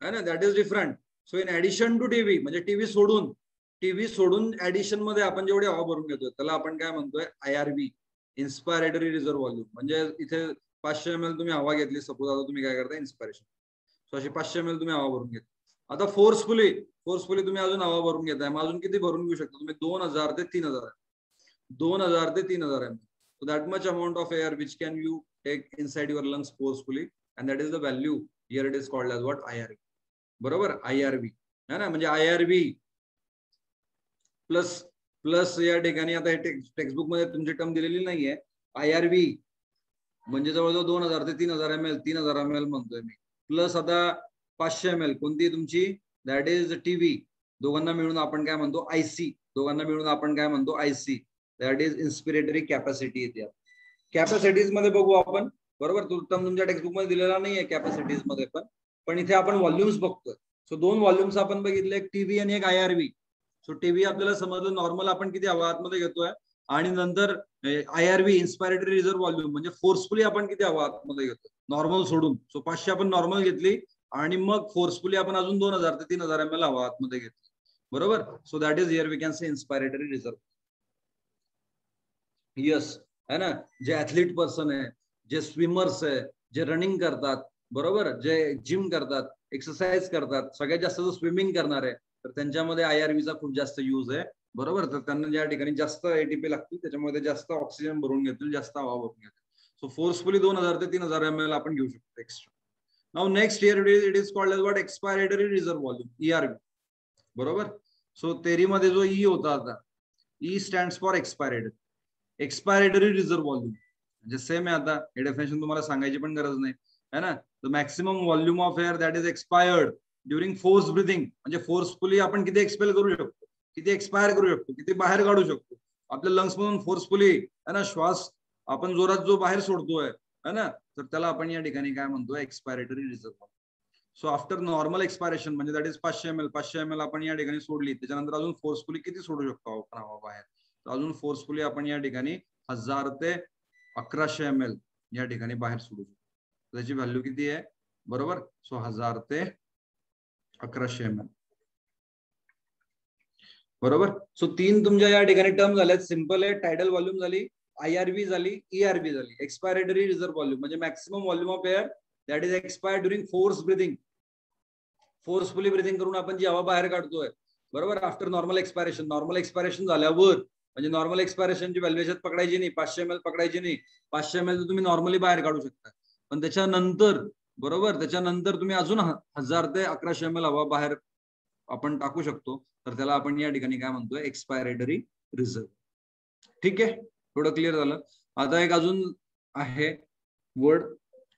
है ना, that is different. So in addition to TV, म्हणजे टीव्ही सोडून ऍडिशन मध्ये आपण जेवढी हवा भरून घेतोय त्याला आपण काय म्हणतोय? IRV, inspiratory reserve volume. म्हणजे इथे 500 ml तुम्ही हवा घेतली, सपोज. आता तुम्ही काय करता? इन्स्पायरेशन. सो अशी 500 ml तुम्ही हवा भरून घेतली. आता फोर्सफुली तुम्ही अजून हवा भरून घेताय, मग अजून किती भरून घेऊ शकता तुम्ही? 2000 ते 3000 2000 ते 3000 ml. So that much amount of air which can you take inside your lungs forcefully, and that is the value. Here it is called as what? IRV, बरोबर. IRV है ना. म्हणजे IRV प्लस या ठिकाणी आता टेक्स्टबुक मध्ये तुमची term दिलेली नाहीये. IRV म्हणजे जवळजवळ 2000 ते 3000 ml, 3000 ml म्हणतोय मी. प्लस आता 500 ml कोणती तुमची? That is TV. दोघांना मिळून आपण काय म्हणतो? IC. दोघांना मिळून आपण काय म्हणतो? IC. दॅट इज इन्स्पिरेटरी कॅपॅसिटी येते. कॅपॅसिटीज मध्ये बघू आपण, बरोबर. तो टर्म तुमच्या टेक्स्टबुक मध्ये दिलेला नाहीये कॅपॅसिटीज मध्ये, पण इथे आपण व्हॉल्यूम्स बघतोय. सो 2 व्हॉल्यूम्स आपण बघितले, एक टीव्ही आणि एक IRV. सो टीव्ही आपल्याला समजलं नॉर्मल आपण किती हवा आतमध्ये घेतोय, आणि नंतर IRV इन्स्पायरेटरी रिझर्व्ह व्हॉल्यूम म्हणजे फोर्सफुली आपण किती हवा आतमध्ये घेतोय नॉर्मल सोडून. सो 500 आपण नॉर्मल घेतली आणि मग फोर्सफुली आपण अजून 2000 ते 3000 ml हवा आतमध्ये घेतली, बरोबर. So that is here we can say inspiratory reserve. Yes, है ना, जे ऍथलीट पर्सन आहे, जे स्विमर्स आहे, जे रनिंग करतात, बरोबर, जे जिम करतात, एक्सरसाइज करतात, सगळ्यात जास्त जो स्विमिंग करणार आहे तर त्यांच्यामध्ये IRVचा खूप जास्त यूज आहे, बरोबर. तर त्यांना ज्या ठिकाणी जास्त ATP लागतील त्याच्यामध्ये जास्त ऑक्सिजन भरून घेतील, जास्त हवा भरून घेतील. सो फोर्सफुली 2000 ते 3000 ml आपण घेऊ शकतो extra. Now next here it is called as what, expiratory reserve volume, ERV, बरोबर. सो तेरी मध्ये जो ई होता आता, E stands for expiratory reserve volume, म्हणजे सेम आहे. आता हे डेफिनेशन तुम्हाला सांगायची पण गरज नाही, है ना. The maximum volume of air that is expired during force breathing, म्हणजे फोर्सफुली आपण किती एक्सपेल करू शकतो, किती एक्सपायर करू शकतो, किती बाहेर काढू शकतो आपल्या लंग्स मधून फोर्सफुली, है ना. श्वास आपण जोरात जो बाहेर सोडतोय, है ना, तर त्याला आपण या ठिकाणी काय म्हणतोय, expiratory reserve. So after normal expiration, म्हणजे दॅट इज 500 ml आपण या ठिकाणी सोडली, त्याच्यानंतर अजून फोर्सफुली किती सोडू शकतो आपण हवा बाहेर, तर अजून फोर्सफुली आपण या ठिकाणी 1000 ते 1100 ml या ठिकाणी बाहेर सोडू शकतो. त्याची व्हॅल्यू किती आहे, बरोबर. सो 1000 ते 1100 ml, बरोबर. सो 3 तुमच्या या ठिकाणी टर्म झाल्यात, सिंपल आहे. टायडल व्हॉल्यूम झाली, IRV झाली, ERV झाली. एक्सपायरेटरी रिझर्व्ह व्हॉल्यूम म्हणजे maximum volume of air that is expired during force breathing, forcefully breathing करून आपण जी हवा बाहेर काढतोय, बरोबर. आफ्टर नॉर्मल एक्सपायरेशन झाल्यावर, म्हणजे नॉर्मल एक्सपायरेशनची व्हॅल्यू पकडायची नाही, 500 ml पकडायची नाही. 500 ml तुम्ही नॉर्मली बाहेर काढू शकता, पण त्याच्यानंतर, बरोबर, त्याच्यानंतर तुम्ही अजून 1000 ते 1100 ml हवा बाहेर आपण टाकू शकतो, तर त्याला आपण या ठिकाणी काय म्हणतोय, एक्सपायरेटरी रिझर्व्ह. ठीक आहे, थोडं क्लिअर झालं. आता एक अजून आहे word,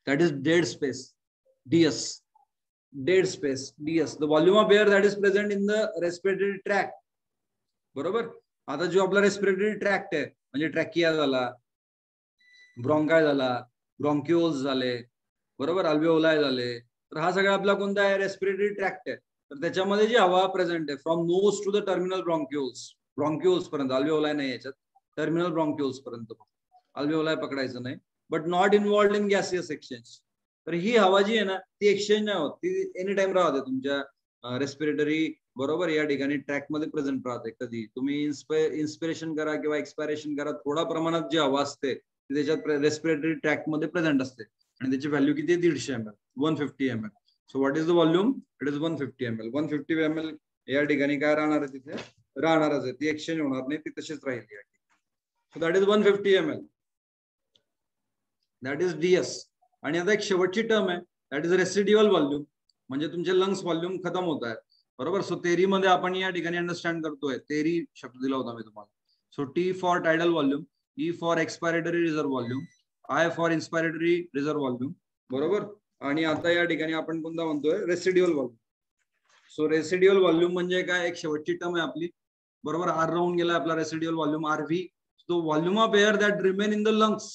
that is dead space, DS. Dead space, DS, the volume of air that is present in the respiratory tract, बरोबर. आता जो आपला रेस्पिरेटरी ट्रॅक्ट आहे, म्हणजे ट्रॅकिया झाला, ब्रॉन्काय झाला, ब्रॉन्क्युल्स झाले, बरोबर, अल्व्हेओलाई झाले, तर हा सगळा आपला कोणता आहे, रेस्पिरेटरी ट्रॅक्ट आहे. तर त्याच्यामध्ये जी हवा प्रेझेंट आहे from nose to the terminal bronchioles पर्यंत, अल्व्हेओलाई नाही याच्यात, टर्मिनल ब्रॉन्क्युल्स पर्यंत, अल्व्हेओलाई पकडायचं नाही, but not involved in gaseous exchange. तर ही हवा जी आहे ना, ती एक्सचेंज नाही होत, ती एनी टाइम राहते तुमच्या रेस्पिरेटरी, बरोबर, या ठिकाणी ट्रॅक मध्ये प्रेझेंट राहते. कधी तुम्ही इन्स्पिरेशन करा किंवा एक्सपायरेशन करा, थोड्या प्रमाणात जी हवा असते ती त्याच्यात रेस्पिरेटरी ट्रॅक मध्ये प्रेझेंट असते, आणि त्याची व्हॅल्यू किती आहे, 150 ml, 150 ml. So what is the volume, it is 150 ml. 150 ml या ठिकाणी काय राहणार आहे, तिथे राहणारच आहे, ती एक्सचेंज होणार नाही, ती तशीच राहील या ठिकाणी. So that is 150 ml, that is DS. आणि आता एक शेवटची टर्म आहे, दॅट इज रेसिड्युअल व्हॉल्यूम, म्हणजे तुमचे लंग्स व्हॉल्यूम खतम होत आहे, बरोबर. सो तेरी मध्ये आपण या ठिकाणी अंडरस्टँड करतोय, तेरी शब्द दिला होता मी तुम्हाला. So T for tidal volume, E for expiratory reserve volume, I for inspiratory reserve volume, बरोबर. आणि आता या ठिकाणी आपण कोणता म्हणतोय, residual volume. So residual volume म्हणजे काय, एक शेवटची टर्म आहे आपली, बरोबर. R राहून गेला आपला residual volume, RV. So volume of air that remain in the lungs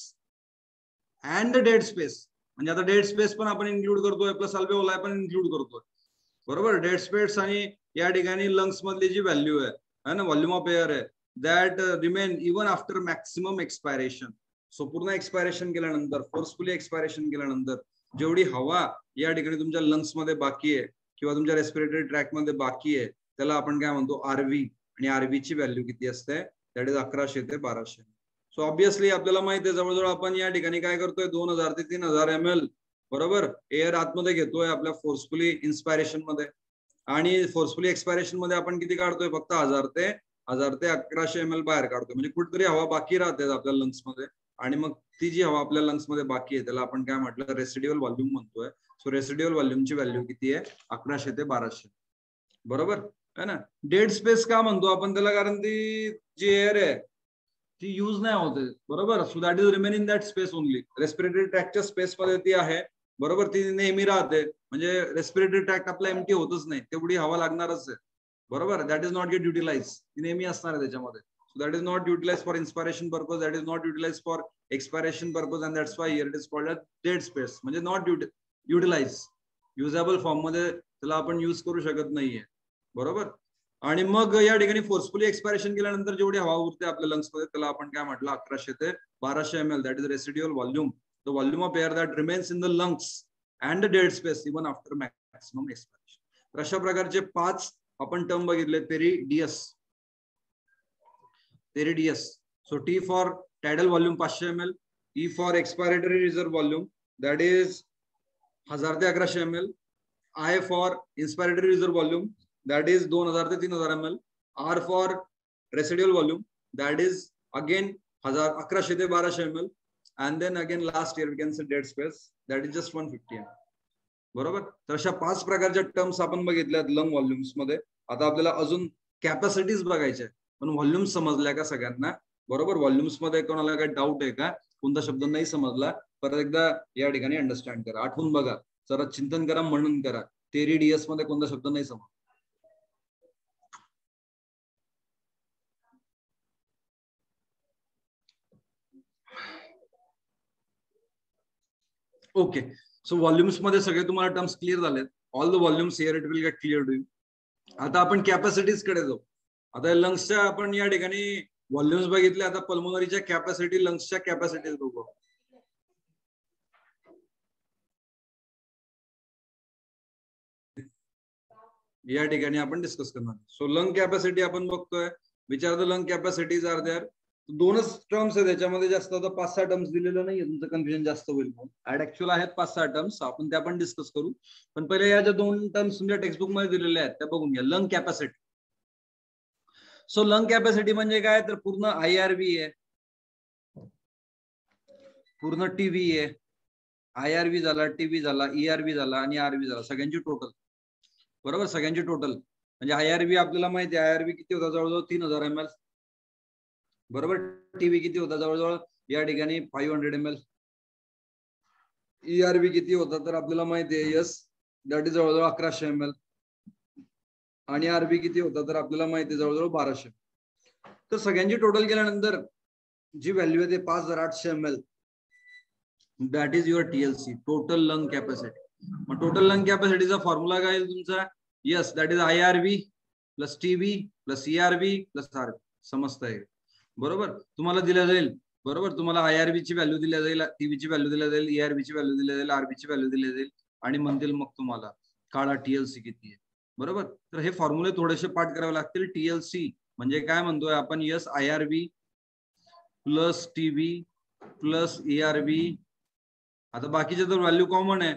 and the dead space, म्हणजे आता डेड स्पेस पण आपण इन्क्लूड करतोय, प्लस अल्व्हेओलाई पण इन्क्लूड करतोय, बरोबर. डेड स्पेस आणि या ठिकाणी लंग्स मधली जी व्हॅल्यू आहे ना, व्हॉल्यूम ऑफ एअर आहे, that remain even after maximum expiration. So पूर्ण एक्सपायरेशन केल्यानंतर, फोर्सफुली एक्सपायरेशन केल्यानंतर जेवढी हवा या ठिकाणी तुमच्या लंग्स मध्ये बाकी आहे किंवा तुमच्या रेस्पिरेटरी ट्रॅक मध्ये बाकी आहे, त्याला आपण काय म्हणतो, RV. आणि RV ची व्हॅल्यू किती असते, दॅट इज 1100 ते 1200. सो ऑब्विसली आपल्याला माहिती आहे, जवळजवळ आपण या ठिकाणी काय करतोय, 2000 ते 3000 ml, बरोबर, एअर आतमध्ये घेतोय आपल्या फोर्सफुली इन्स्पायरेशन मध्ये, आणि फोर्सफुली एक्सपायरेशन मध्ये आपण किती काढतोय, फक्त 1000 ते 1100 ml बाहेर काढतोय. म्हणजे कुठेतरी हवा बाकी राहते आपल्या लंग्स मध्ये, आणि मग ती जी हवा आपल्या लंग्स मध्ये बाकी आहे त्याला आपण काय म्हटलं, रेसिड्युअल व्हॉल्यूम म्हणतोय. सो रेसिड्युअल व्हॉल्यूमची व्हॅल्यू किती आहे, 1100 ते 1200, बरोबर, है ना. डेड स्पेस का म्हणतो आपण त्याला, कारण ती जी एअर आहे ती यूज नाही होते, बरोबर. So that is remain in that space only, respiratory ट्रॅकच्या स्पेस मध्ये ती आहे, बरोबर, ती नेहमी राहते. म्हणजे रेस्पिरेटरी ट्रॅक आपला एम्प्टी होतच नाही, तेवढी हवा लागणारच आहे, बरोबर. That is not get utilise, ती नेहमी असणार आहे त्याच्यामध्ये. So that is not utilise for inspiration purpose, that is not utilise for expiration purpose, and that's why here it is called dead space, म्हणजे नॉट युटिलाइज, युजेबल फॉर्म मध्ये त्याला आपण use करू शकत नाहीये, बरोबर. आणि मग या ठिकाणी फोर्सफुली एक्सपायरेशन केल्यानंतर जेवढी हवा उरते आपल्या लंग्स मध्ये त्याला आपण काय म्हटलं, 1100 ते 1200 ml, that is residual volume, the volume of air that remains in the lungs and the dead space even after maximum expiration. तर अशा प्रकारचे 5 आपण टर्म बघितले, तेरी DS. So T for tidal volume 500 ml. E for expiratory reserve volume that is 1000 ते 1100 ml. I for inspiratory reserve volume that is 2000 ते 3000 ml. R for residual volume that is again 1100 ते 1200 ml. And then again last year we can say dead space that is just 150 ml. बरोबर. तर अशा 5 प्रकारच्या terms आपण बघितल्यात lung volumes मध्ये. आता आपल्याला अजून कॅपॅसिटीज बघायच्या पण व्हॉल्यूम्स समजल्या का सगळ्यांना? बरोबर. व्हॉल्यूम्स मध्ये कोणाला काही डाऊट आहे का? कोणता शब्द नाही समजला परत एकदा या ठिकाणी अंडरस्टँड करा, आठवून बघा, जरा चिंतन करा, म्हणून करा. तेरी डीएस मध्ये कोणता शब्द नाही समजला. ओके. सो व्हॉल्यूम्स मध्ये सगळे तुम्हाला टर्म्स क्लिअर झालेत. All the volumes here it will get clear to you. आता आपण कॅपॅसिटीज कडे जाऊ. आता लंग्सच्या आपण या ठिकाणी व्हॉल्यूम्स बघितले. आता पल्मोनरीच्या कॅपॅसिटी, लंग्सच्या कॅपॅसिटीज बघू. या ठिकाणी आपण डिस्कस करणार. सो लंग कॅपॅसिटी आपण बघतोय. विचार the lung capacities are there. दोनच टर्म्स आहेत त्याच्यामध्ये, जास्त आता 5-6 टर्म्स दिलेलं नाहीये, तुमचं कन्फ्युजन जास्त होईल. ऍक्च्युअल आहेत 5-6 टर्म्स, आपण त्या पण डिस्कस करू. पण पहिले या ज्या 2 टर्म्स तुमच्या टेक्स्टबुक मध्ये दिलेल्या आहेत त्या बघून घ्या. Lung capacity. So lung capacity म्हणजे काय? तर पूर्ण IRV आहे, पूर्ण टीव्ही आहे. IRV झाला, टीव्ही झाला, ERV झाला आणि RV झाला, सगळ्यांची टोटल. बरोबर. सगळ्यांची टोटल म्हणजे IRV आपल्याला माहिती आहे. IRV किती होता? जवळजवळ 3000 ml. बरोबर. टीव्ही किती होता? जवळजवळ या ठिकाणी 500 ml. ERV किती होता तर आपल्याला माहिती आहे, यस, दॅट इज जवळजवळ 1100 ml. आणि RV किती होता तर आपल्याला माहिती आहे, जवळजवळ 1200. तर सगळ्यांची टोटल केल्यानंतर जी व्हॅल्यू आहे ते 5800 ml. That is your TLC, total lung capacity. मग टोटल लंग कॅपॅसिटीचा फॉर्म्युला काय येईल तुमचा? Yes, that is IRV plus TV plus ERV plus RV. समजतंय? बरोबर. तुम्हाला दिल्या जाईल, बरोबर, तुम्हाला IRV ची व्हॅल्यू दिल्या जाईल, टीव्ही ची व्हॅल्यू दिल्या जाईल, ERV ची व्हॅल्यू दिल्या जाईल, RV ची व्हॅल्यू दिल्या जाईल आणि म्हणतील मग तुम्हाला काढा TLC किती आहे. बरोबर. तर हे फॉर्म्युले थोडेसे पाठ करावे लागतील. TLC म्हणजे काय म्हणतोय आपण? Yes, IRV plus TV plus ERV. आता बाकीचे तर व्हॅल्यू कॉमन आहे.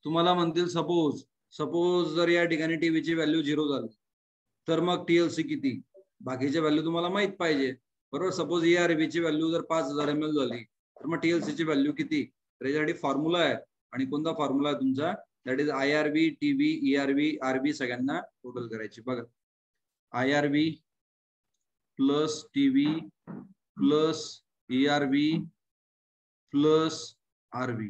तुम्हाला म्हणतील सपोज जर या ठिकाणी टीव्हीची व्हॅल्यू 0 झाली तर मग TLC किती? बाकीचे व्हॅल्यू तुम्हाला माहित पाहिजे. बरोबर. सपोज ERV ची व्हॅल्यू जर 5000 ml झाली तर मग TLC ची व्हॅल्यू किती? तर यासाठी फॉर्म्युला आहे. आणि कोणता फॉर्म्युला आहे तुमचा? That is IRV, TV, ERV, RV सगळ्यांना टोटल करायची. बघा, IRV plus TV plus ERV plus RV.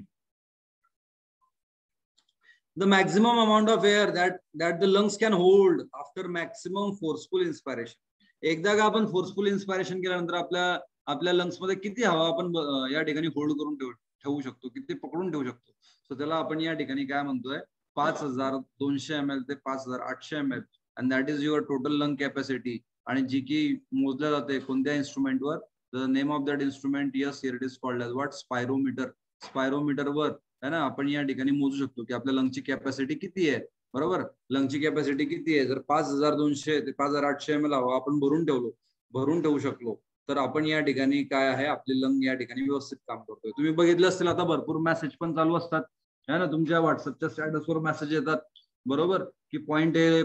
The maximum amount of air that the lungs can hold after maximum forceful inspiration. एकदा का आपण फोर्सफुल इन्स्पायरेशन केल्यानंतर आपल्या लंग्स मध्ये किती हवा आपण या ठिकाणी होल्ड करून ठेवू शकतो, किती पकडून ठेवू शकतो? सो त्याला आपण या ठिकाणी काय म्हणतोय? 5200 ml ते 5800 ml. And that is your total lung capacity. आणि जी की मोजल्या जाते कोणत्या इन्स्ट्रुमेंटवर? The name of that instrument, yes, here it is called as what? Spirometer. स्पायरोमीटरवर है ना आपण या ठिकाणी मोजू शकतो की आपल्या लंगची कॅपॅसिटी किती आहे. बरोबर. लंगची कॅपॅसिटी किती आहे? जर 5200 ते 5800 ml हवा आपण भरून ठेवू शकलो तर आपण या ठिकाणी काय आहे, आपली लंग या ठिकाणी व्यवस्थित काम करतोय. तुम्ही बघितलं असेल आता भरपूर मेसेज पण चालू असतात है ना, तुमच्या व्हॉट्सअपच्या स्टॅटसवर मेसेज येतात. बरोबर. की point A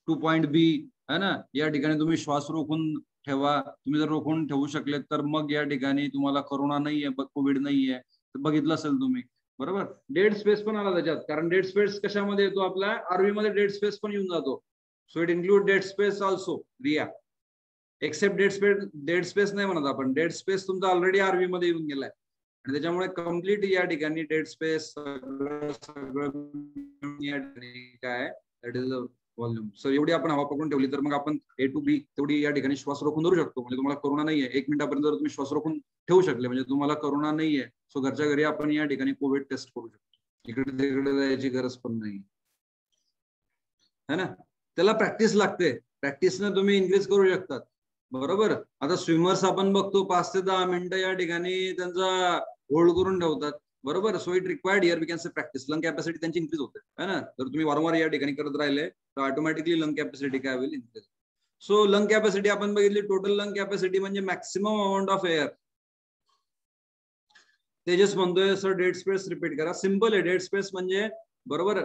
two point B है ना, या ठिकाणी तुम्ही श्वास रोखून ठेवा. तुम्ही जर रोखून ठेवू शकले तर मग या ठिकाणी तुम्हाला कोरोना नाहीये, कोविड नाहीये. बघितलं असेल तुम्ही. बरोबर. डेड स्पेस पण आला त्याच्यात, कारण डेड स्पेस कशामध्ये येतो? आपल्या RV मध्ये डेड स्पेस पण येऊन जातो. So it include dead space also. Riya except dead space नाही म्हणत आपण. डेड स्पेस तुमचा ऑलरेडी RV मध्ये येऊन गेलाय आणि त्याच्यामुळे कम्प्लीट या ठिकाणी डेड स्पेस सगळं या ठिकाणी काय, दॅट इज व्हॉल्यूम. सो एवढी आपण हवा पकडून ठेवली तर मग आपण A to B तेवढी या ठिकाणी श्वास रोखून धरू शकतो. म्हणजे तुम्हाला कोरोना नाहीये. 1 मिनिटापर्यंत जर तुम्ही श्वास रोखून ठेवू शकले म्हणजे तुम्हाला कोरोना नाहीये. सो घरच्या घरी आपण या ठिकाणी कोविड टेस्ट करू शकतो. इकडे तिकडे जायची गरज पण नाही है ना. त्याला प्रॅक्टिस लागते. प्रॅक्टिसने तुम्ही इन्क्रीज करू शकतात. बरोबर. आता स्विमर्स आपण बघतो 5 ते 10 मिनिटं या ठिकाणी त्यांचा होल्ड करून ठेवतात. बरोबर. So it required here we can say practice. Lung capacity त्यांची इन्क्रीज होते है ना. जर तुम्ही वारंवार या ठिकाणी करत राहिले तर ऑटोमॅटिकली लंग कॅपॅसिटी काय होईल? इन्क्रीज. सो लंग कॅपॅसिटी आपण बघितली. टोटल लंग कॅपॅसिटी म्हणजे maximum amount of air Tejas म्हणतोय सर डेड स्पेस रिपीट करा. सिम्पल आहे. डेड स्पेस म्हणजे बरोबर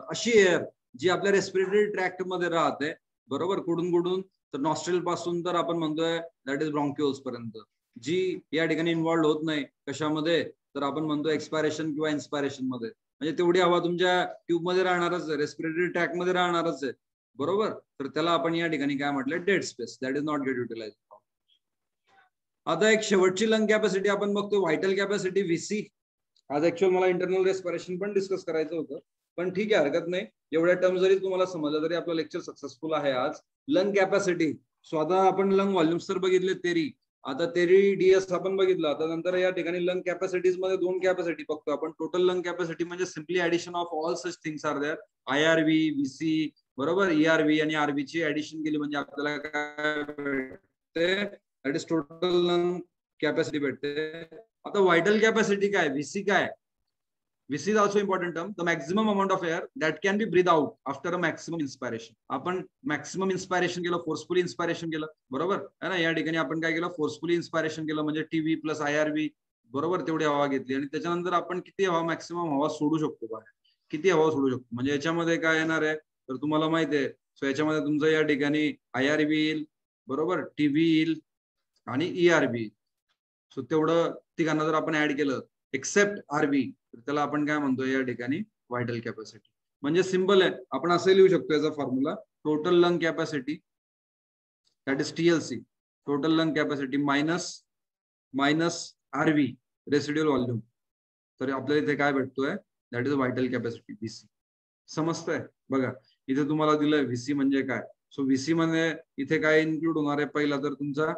अशी एअर जी आपल्या रेस्पिरेटरी ट्रॅक्ट मध्ये राहते, बरोबर, कुठून कुठून तर नॉस्ट्रेल पासून तर आपण म्हणतोय दॅट इज ब्रॉन्क्युल्स पर्यंत, जी या ठिकाणी इन्व्हॉल्व होत नाही कशामध्ये, तर आपण म्हणतो एक्सपायरेशन किंवा इन्स्पायरेशन मध्ये. म्हणजे तेवढी हवा तुमच्या ट्यूब मध्ये राहणारच आहे, रेस्पिरेटरी ट्रॅक मध्ये राहणारच आहे, बरोबर. तर त्याला आपण या ठिकाणी काय म्हटलं, dead space, that is not get utilise. आता एक शेवटची लंग कॅपॅसिटी आपण बघतो, व्हायटल कॅपॅसिटी व्हीसी. आज ऍक्च्युअल मला इंटरनल रेस्पिरेशन पण डिस्कस करायचं होतं, पण ठीक आहे, हरकत नाही. एवढ्या टर्म जरी तुम्हाला समजलं तरी आपलं लेक्चर सक्सेसफुल आहे आज. लंग कॅपॅसिटी, स्वतः आपण लंग व्हॉल्युम्स तर बघितले तेरी, आता तेरी डीएस आपण बघितलं. आता नंतर या ठिकाणी लंग कॅपॅसिटीज मध्ये दोन कॅपॅसिटी बघतो आपण. टोटल लंग कॅपॅसिटी म्हणजे simply addition of all such things are there, IRV, VC, बरोबर, ERV आणि RV ची ऍडिशन केली म्हणजे आपल्याला काय भेटते, that is total lung capacity भेटते. आता व्हायटल कॅपॅसिटी काय, VC काय, VC is also important term, the maximum amount of air that can be breathed out after a maximum inspiration. आपण मॅक्सिमम इन्स्पायरेशन केलं, फोर्सफुली इन्स्पायरेशन केलं, बरोबर आहे ना. या ठिकाणी आपण काय केलं, फोर्सफुली इन्स्पायरेशन केलं म्हणजे TB प्लस IRV, बरोबर, तेवढी हवा घेतली आणि त्याच्यानंतर आपण किती हवा, मॅक्सिमम हवा सोडू शकतो बाहेर, किती हवा सोडू शकतो. म्हणजे याच्यामध्ये काय येणार आहे तर तुम्हाला माहिती आहे. सो याच्यामध्ये तुमचं या ठिकाणी IRV येईल, बरोबर, TB येईल आणि ERB. सो तेवढं तिघांना जर आपण ऍड केलं एक्सेप्ट RV, तर त्याला आपण काय म्हणतो या ठिकाणी, व्हायटल कॅपॅसिटी. म्हणजे सिंपल आहे, आपण असं लिहू शकतो याचा formula, total lung capacity that is TLC, total lung capacity minus RV residual volume. तर आपल्याला इथे काय भेटतोय, that is vital capacity VC. समजतंय बघा, इथे तुम्हाला दिलंय VC म्हणजे काय. सो VC मध्ये इथे काय इन्क्लूड होणार आहे, पहिला तर तुमचा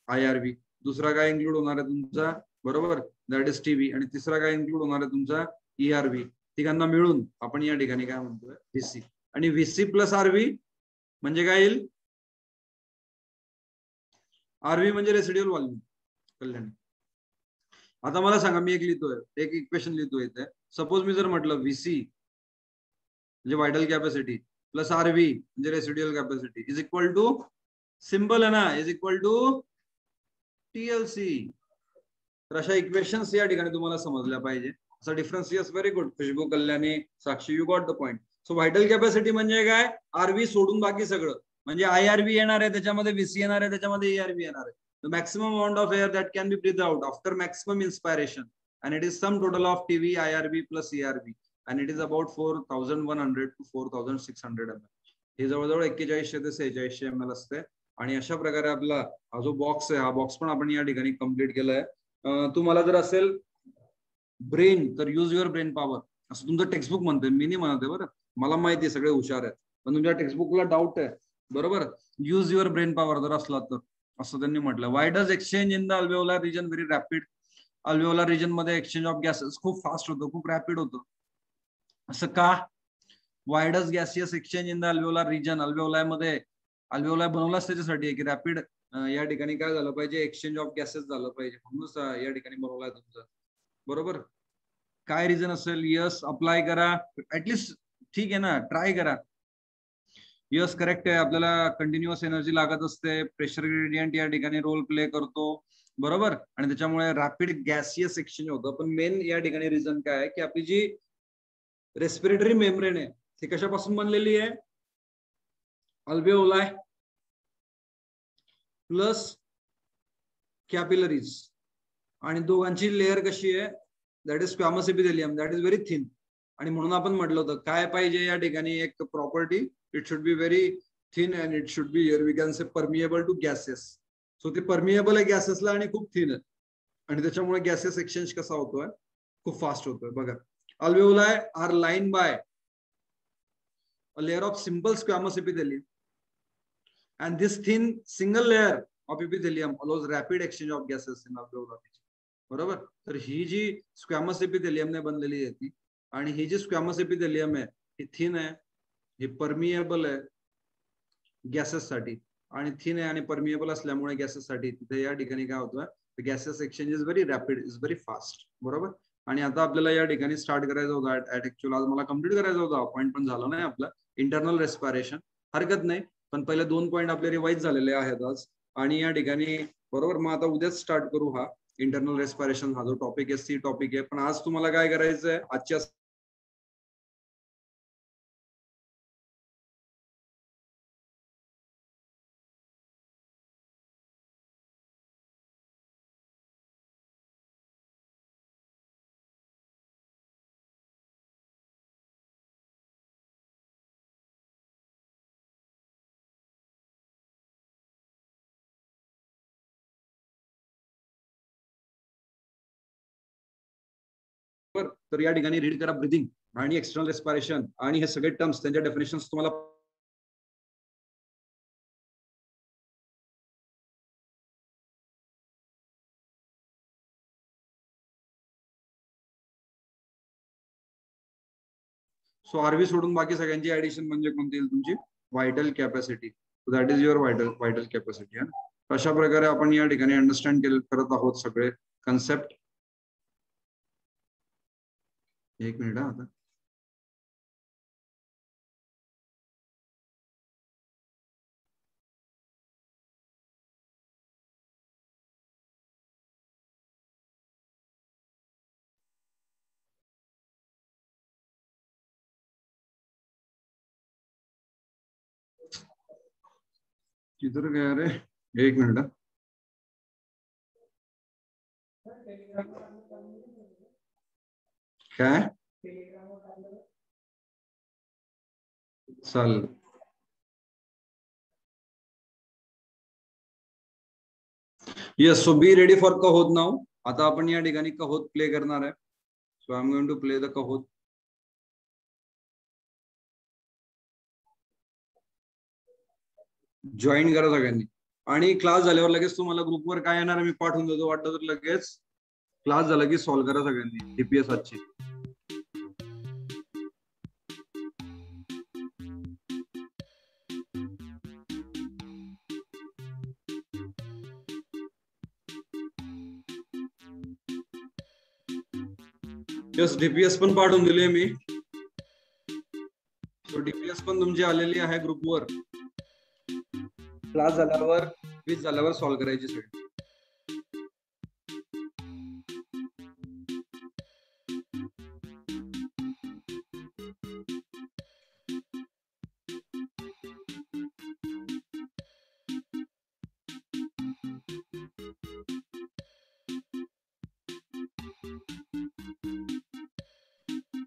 IRV, दुसरा काय इन्क्लूड होणार आहे तुमचा, बरोबर, दॅट इज TB, आणि तिसरा काय इन्क्लूड होणार आहे तुमचा ERV. तिघांना मिळून आपण या ठिकाणी काय म्हणतोय, VC. आणि VC प्लस RV म्हणजे काय येईल, RV म्हणजे रेसिड्युअल व्हॉल्यूम. कल्याण, आता मला सांगा, मी एक लिहितोय, एक इक्वेशन लिहितोय इथे. सपोज मी जर म्हटलं VC म्हणजे व्हायटल कॅपॅसिटी प्लस RV म्हणजे residual capacity is equal to, simple आहे ना, इज इक्वल टू TLC. तर अशा इक्वेशन्स या ठिकाणी तुम्हाला समजल्या पाहिजे. असा difference, yes, very good Khushboo, Kalyani, Sakshi, you got the point. So vital capacity म्हणजे काय, RV सोडून बाकी सगळं, म्हणजे IRV येणार आहे त्याच्यामध्ये, VC येणार आहे त्याच्यामध्ये, ERV येणार आहे. The maximum amount of air that can be breathed out after maximum inspiration, and it is sum total of TB, IRV plus ERV, and it is about 4100 to 4600 ml. हे जवळजवळ 4100 ते 4600 ml असते. आणि अशा प्रकारे आपला हा जो बॉक्स आहे, हा बॉक्स पण आपण या ठिकाणी कम्प्लीट केलाय. तुम्हाला जर असेल ब्रेन तर यूज युअर ब्रेन पॉवर, असं तुमचं टेक्स्टबुक म्हणतंय, मी नाही म्हणत आहे बरं, मला माहिती आहे सगळे हुशार आहेत, पण तुमच्या टेक्स्टबुकला डाऊट आहे, बरोबर. यूज युअर ब्रेन पॉवर जर असला तर असं त्यांनी म्हटलं. Why does exchange in the alveolar region very rapid. Alveolar region मध्ये एक्सचेंज ऑफ गॅसेस खूप फास्ट होतं, खूप रॅपिड होतं. असं का, why does gaseous exchange in the alveolar region. Alveoli मध्ये, अल्वेओलाय बनवलाच त्याच्यासाठी आहे की रॅपिड या ठिकाणी काय झालं पाहिजे, एक्सचेंज ऑफ गॅसेस झालं पाहिजे, म्हणूनच या ठिकाणी बनवलाय तुमचं, बरोबर. काय रिझन असेल, यस, अप्लाय करा ऍटलिस्ट, ठीक आहे ना, ट्राय करा. यस, करेक्ट आहे, आपल्याला कंटिन्युअस एनर्जी लागत असते, प्रेशर ग्रेडियंट या ठिकाणी रोल प्ले करतो, बरोबर, आणि त्याच्यामुळे रॅपिड गॅसियस एक्सचेंज होतं. पण मेन या ठिकाणी रिझन काय आहे की आपली जी रेस्पिरेटरी मेम्ब्रेन आहे ती कशापासून बनलेली आहे, अल्वेओलाय प्लस कॅपिलरीज, आणि दोघांची लेअर कशी आहे, that is squamous epithelium, that is very thin. आणि म्हणून आपण म्हटलं होतं काय पाहिजे या ठिकाणी एक property, it should be very thin and it should be, we can say, permeable to gases. So ते परमिएबल आहे गॅसेसला आणि खूप थिन आहे, आणि त्याच्यामुळे गॅसेस एक्सचेंज कसा होतोय, खूप फास्ट होतोय. बघा, alveoli are lined by a layer of simple squamous epithelium, and this thin single layer of epithelium allows rapid exchange of gases in alveolar region, बरोबर. तर ही जी स्क्वॅमस एपिथेलियम ने बनलेली आहे ती, आणि ही जी स्क्वॅमस एपिथेलियम आहे ही थिन आहे, ही परमिएबल आहे गॅसेस साठी, आणि थिन आहे आणि परमिएबल असल्यामुळे गॅसेस साठी तिथे या ठिकाणी काय होतं, gases exchange is very rapid, is very fast, बरोबर. आणि आता आपल्याला या ठिकाणी स्टार्ट करायचं होतं ऍक्च्युअल, आज मला कम्प्लीट करायचं होतं, पॉईंट पण झालं नाही आपलं, इंटरनल रेस्पिरेशन. हरकत नाही, पण पहिले 2 पॉईंट आपले रिवाइज झालेले आहेत आज, आणि या ठिकाणी, बरोबर, मग आता उद्याच स्टार्ट करू हा इंटरनल रेस्पिरेशन हा जो टॉपिक आहे सी टॉपिक आहे. पण आज तुम्हाला काय करायचं आहे, आजच्या तर या ठिकाणी रीड करा ब्रीदिंग आणि एक्सटर्नल रेस्पिरेशन आणि हे सगळे टर्म्स त्यांच्या डेफिनेशन्स तुम्हाला सो आरव्ही सोडून बाकी सगळ्यांची ऍडिशन म्हणजे कोणती येईल तुमची vital capacity. That is your vital capacity. अशा प्रकारे आपण या ठिकाणी अंडरस्टँड करत आहोत सगळे कन्सेप्ट. एक मिनिट आता किधर गया रे, एक मिनिट. काय चल yes. So be ready for Kahoot now. आता आपण या ठिकाणी कहोत प्ले करणार आहे. So I am going to play the Kahoot. Join करा सगळ्यांनी आणि क्लास झाल्यावर लगेच तुम्हाला ग्रुपवर काय येणार मी पाठवून देतो. वाटतं तर लगेच क्लास झाला की सॉल्व्ह करा सगळ्यांनी डीपीएस आजची. यस डीपीएस पण पाठवून दिले मी. सो डीपीएस पण तुमची आलेली आहे ग्रुपवर. क्लास झाल्यावर क्विज झाल्यावर सॉल्व्ह करायची सगळी.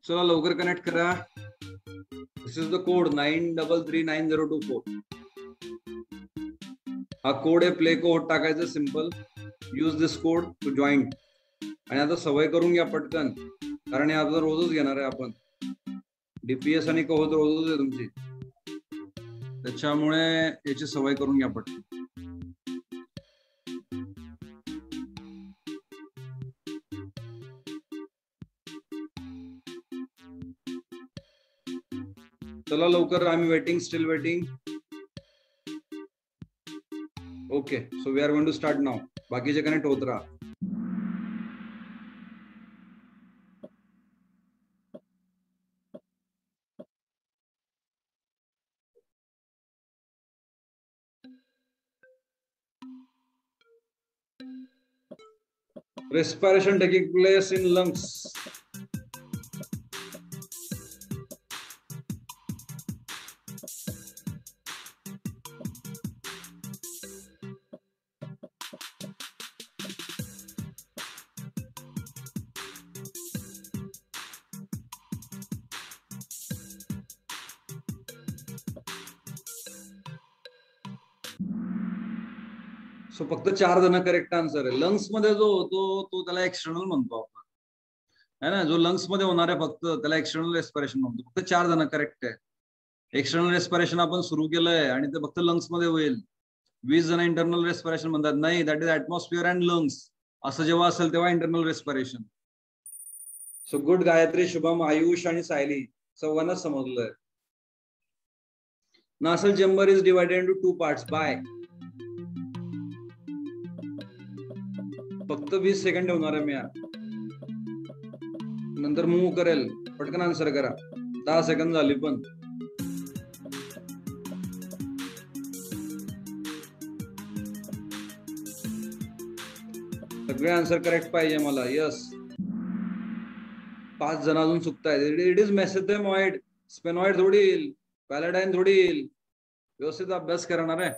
चला लवकर कनेक्ट करा. This is the code 933924. हा कोड आहे प्ले कोड टाकायचं simple. Use this code to join. आणि आता सवय करून घ्या पटकन कारण हे आता रोजच घेणार आहे आपण. डीपीएस आणि कहोत रोजच आहे तुमची, त्याच्यामुळे याची सवय करून घ्या पटकन. चला लवकर. I am waiting, still waiting. Okay so we are going to start now. बाकीचे कनेक्ट होत राहा. Respiration taking place in lungs. So फक्त 4 जण करेक्ट आन्सर आहे. लंग्स मध्ये जो होतो तो त्याला एक्सटर्नल म्हणतो आपण, है ना. जो लंग्स मध्ये होणार आहे फक्त त्याला एक्सटर्नल रेस्पिरेशन म्हणतो. फक्त 4 जण करेक्ट आहे. एक्सटर्नल रेस्पिरेशन आपण सुरू केलंय आणि ते फक्त लंग्स मध्ये होईल. 20 जण इंटरनल रेस्पिरेशन म्हणतात. नाही, that is atmosphere and lungs. असं जेव्हा असेल तेव्हा internal respiration. So good. Gayatri, Shubham, Ayush आणि सायली चौघांनाच समजलंय. Nasal chamber is divided into 2 parts by. फक्त 20 सेकंड ठेवणार आहे मी नंतर मूव्ह करेल. पटकन आन्सर करा. 10 सेकंड झाली पण. सगळे आन्सर करेक्ट पाहिजे मला. यस, 5 जण अजून चुकतायत. It is मेसेथेमॉइड. स्पेनॉइड थोडी येईल, पॅलेडाईन थोडी येईल. व्यवस्थित अभ्यास करणार आहे.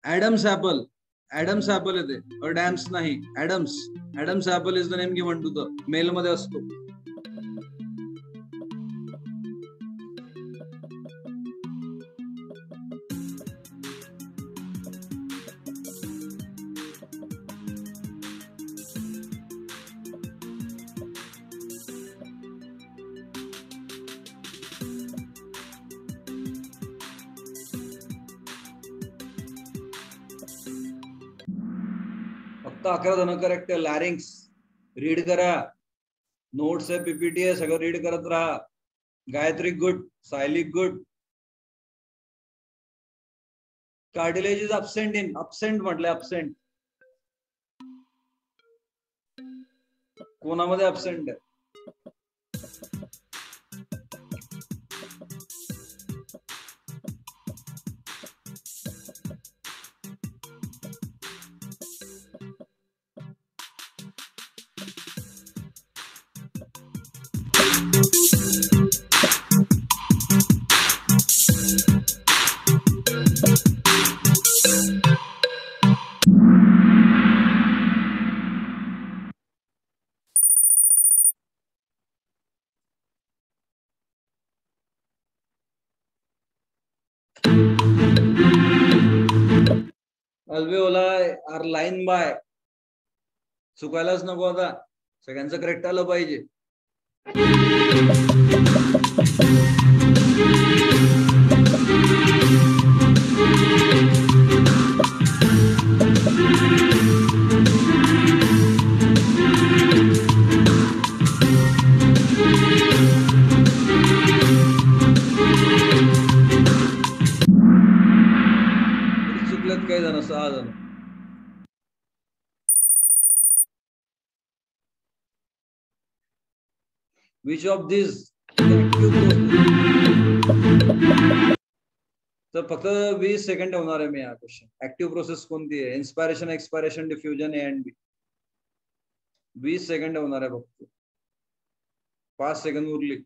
Adam's apple. ऍडम्स ऍपल येते, डॅम्स नाही. Adam's. Adam's apple is the name given to the male मध्ये असतो. फक्त 11 जण करेक्ट आहे. लॅरिंग्स रीड करा. नोट्स आहे, पीपीटी आहे, सगळं रीड करत राहा. गायत्री गुड. सायलिक good. Cartilage is absent in. Absent म्हटलंय. अब्सेंट कोणामध्ये अब्सेंट आहे? Alveoli are lined by. चुकायलाच नको आता. सगळ्यांचं करेक्ट आलं पाहिजे. चुकलेत काही जण, 6 जण. विच ऑफ दिस तर फक्त 20 सेकंड होणार आहे. मी हा क्वेश्चन. ऍक्टिव्ह प्रोसेस कोणती आहे? Inspiration, expiration, diffusion, A and B. 20 second होणार आहे फक्त. 5 सेकंड उरली.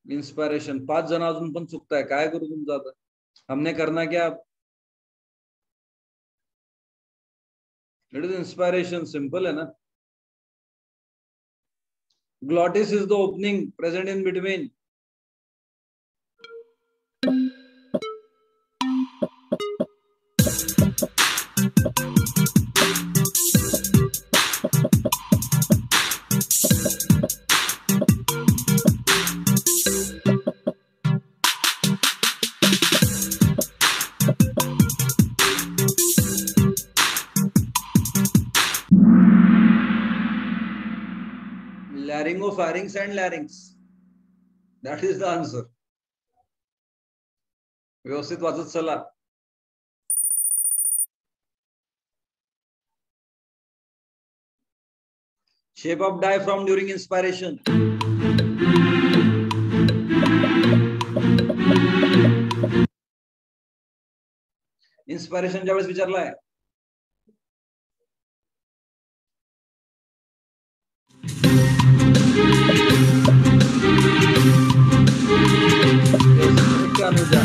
इंस्पायरेशन. 5 जण अजून पण चुकताय. काय करू तुमचं आता? हमने करना क्या? It is inspiration. सिंपल है ना. Glottis is the opening present in between. Laryngopharynx and larynx. That is the answer. व्यवस्थित वाचत चला. Shape of diaphragm during inspiration. Inspiration ज्यावेळेस विचारलाय. Anuja.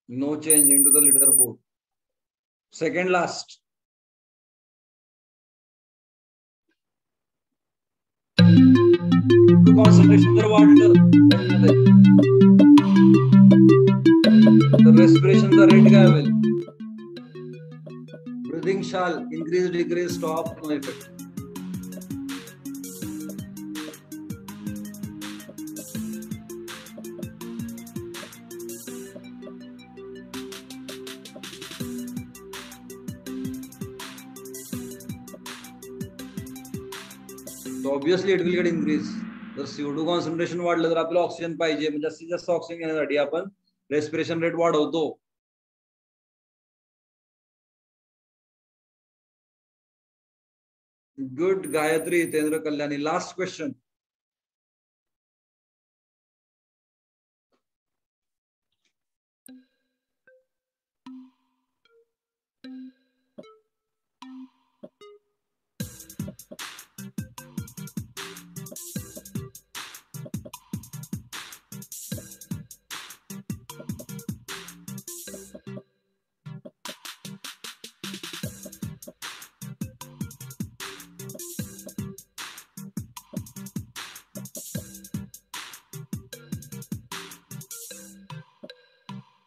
No change into the leaderboard. Second last. Concentration are water. The respiration the rate guy will. Breathing shall increase, decrease, stop, no effect. Obviously it will get increase. जर CO2 concentration वाढलं तर आपल्याला oxygen पाहिजे, म्हणजे जास्तीत जास्त oxygen घेण्यासाठी आपण रेस्पिरेशन रेट वाढवतो. Good Gayatri, Hitendra, Kalyani. Last question.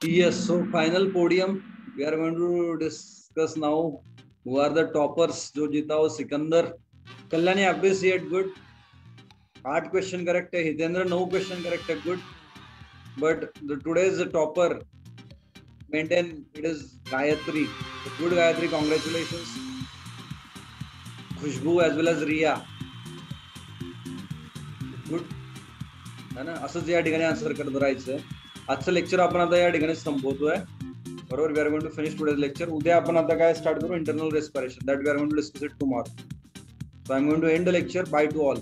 Yes, so final podium we are going to discuss now. Who are the toppers? जो जीता वो Sikandar. Kalyani appreciate good. 8 question correct है. हितेंद्र 9 क्वेश्चन करेक्ट है. Good. But today's topper maintain it is Gayatri. So good Gayatri, congratulations. Khushboo as well as Riya. Good. है ना, असंच या ठिकाणी आन्सर करत राहायचं. आजचं लेक्चर आपण आता या ठिकाणी संपवतोय. बरोबर. We are going to finish today's lecture. उद्या आपण आता काय स्टार्ट करू, internal respiration. That we are going to discuss it tomorrow. So I am going to end the lecture. Bye to all.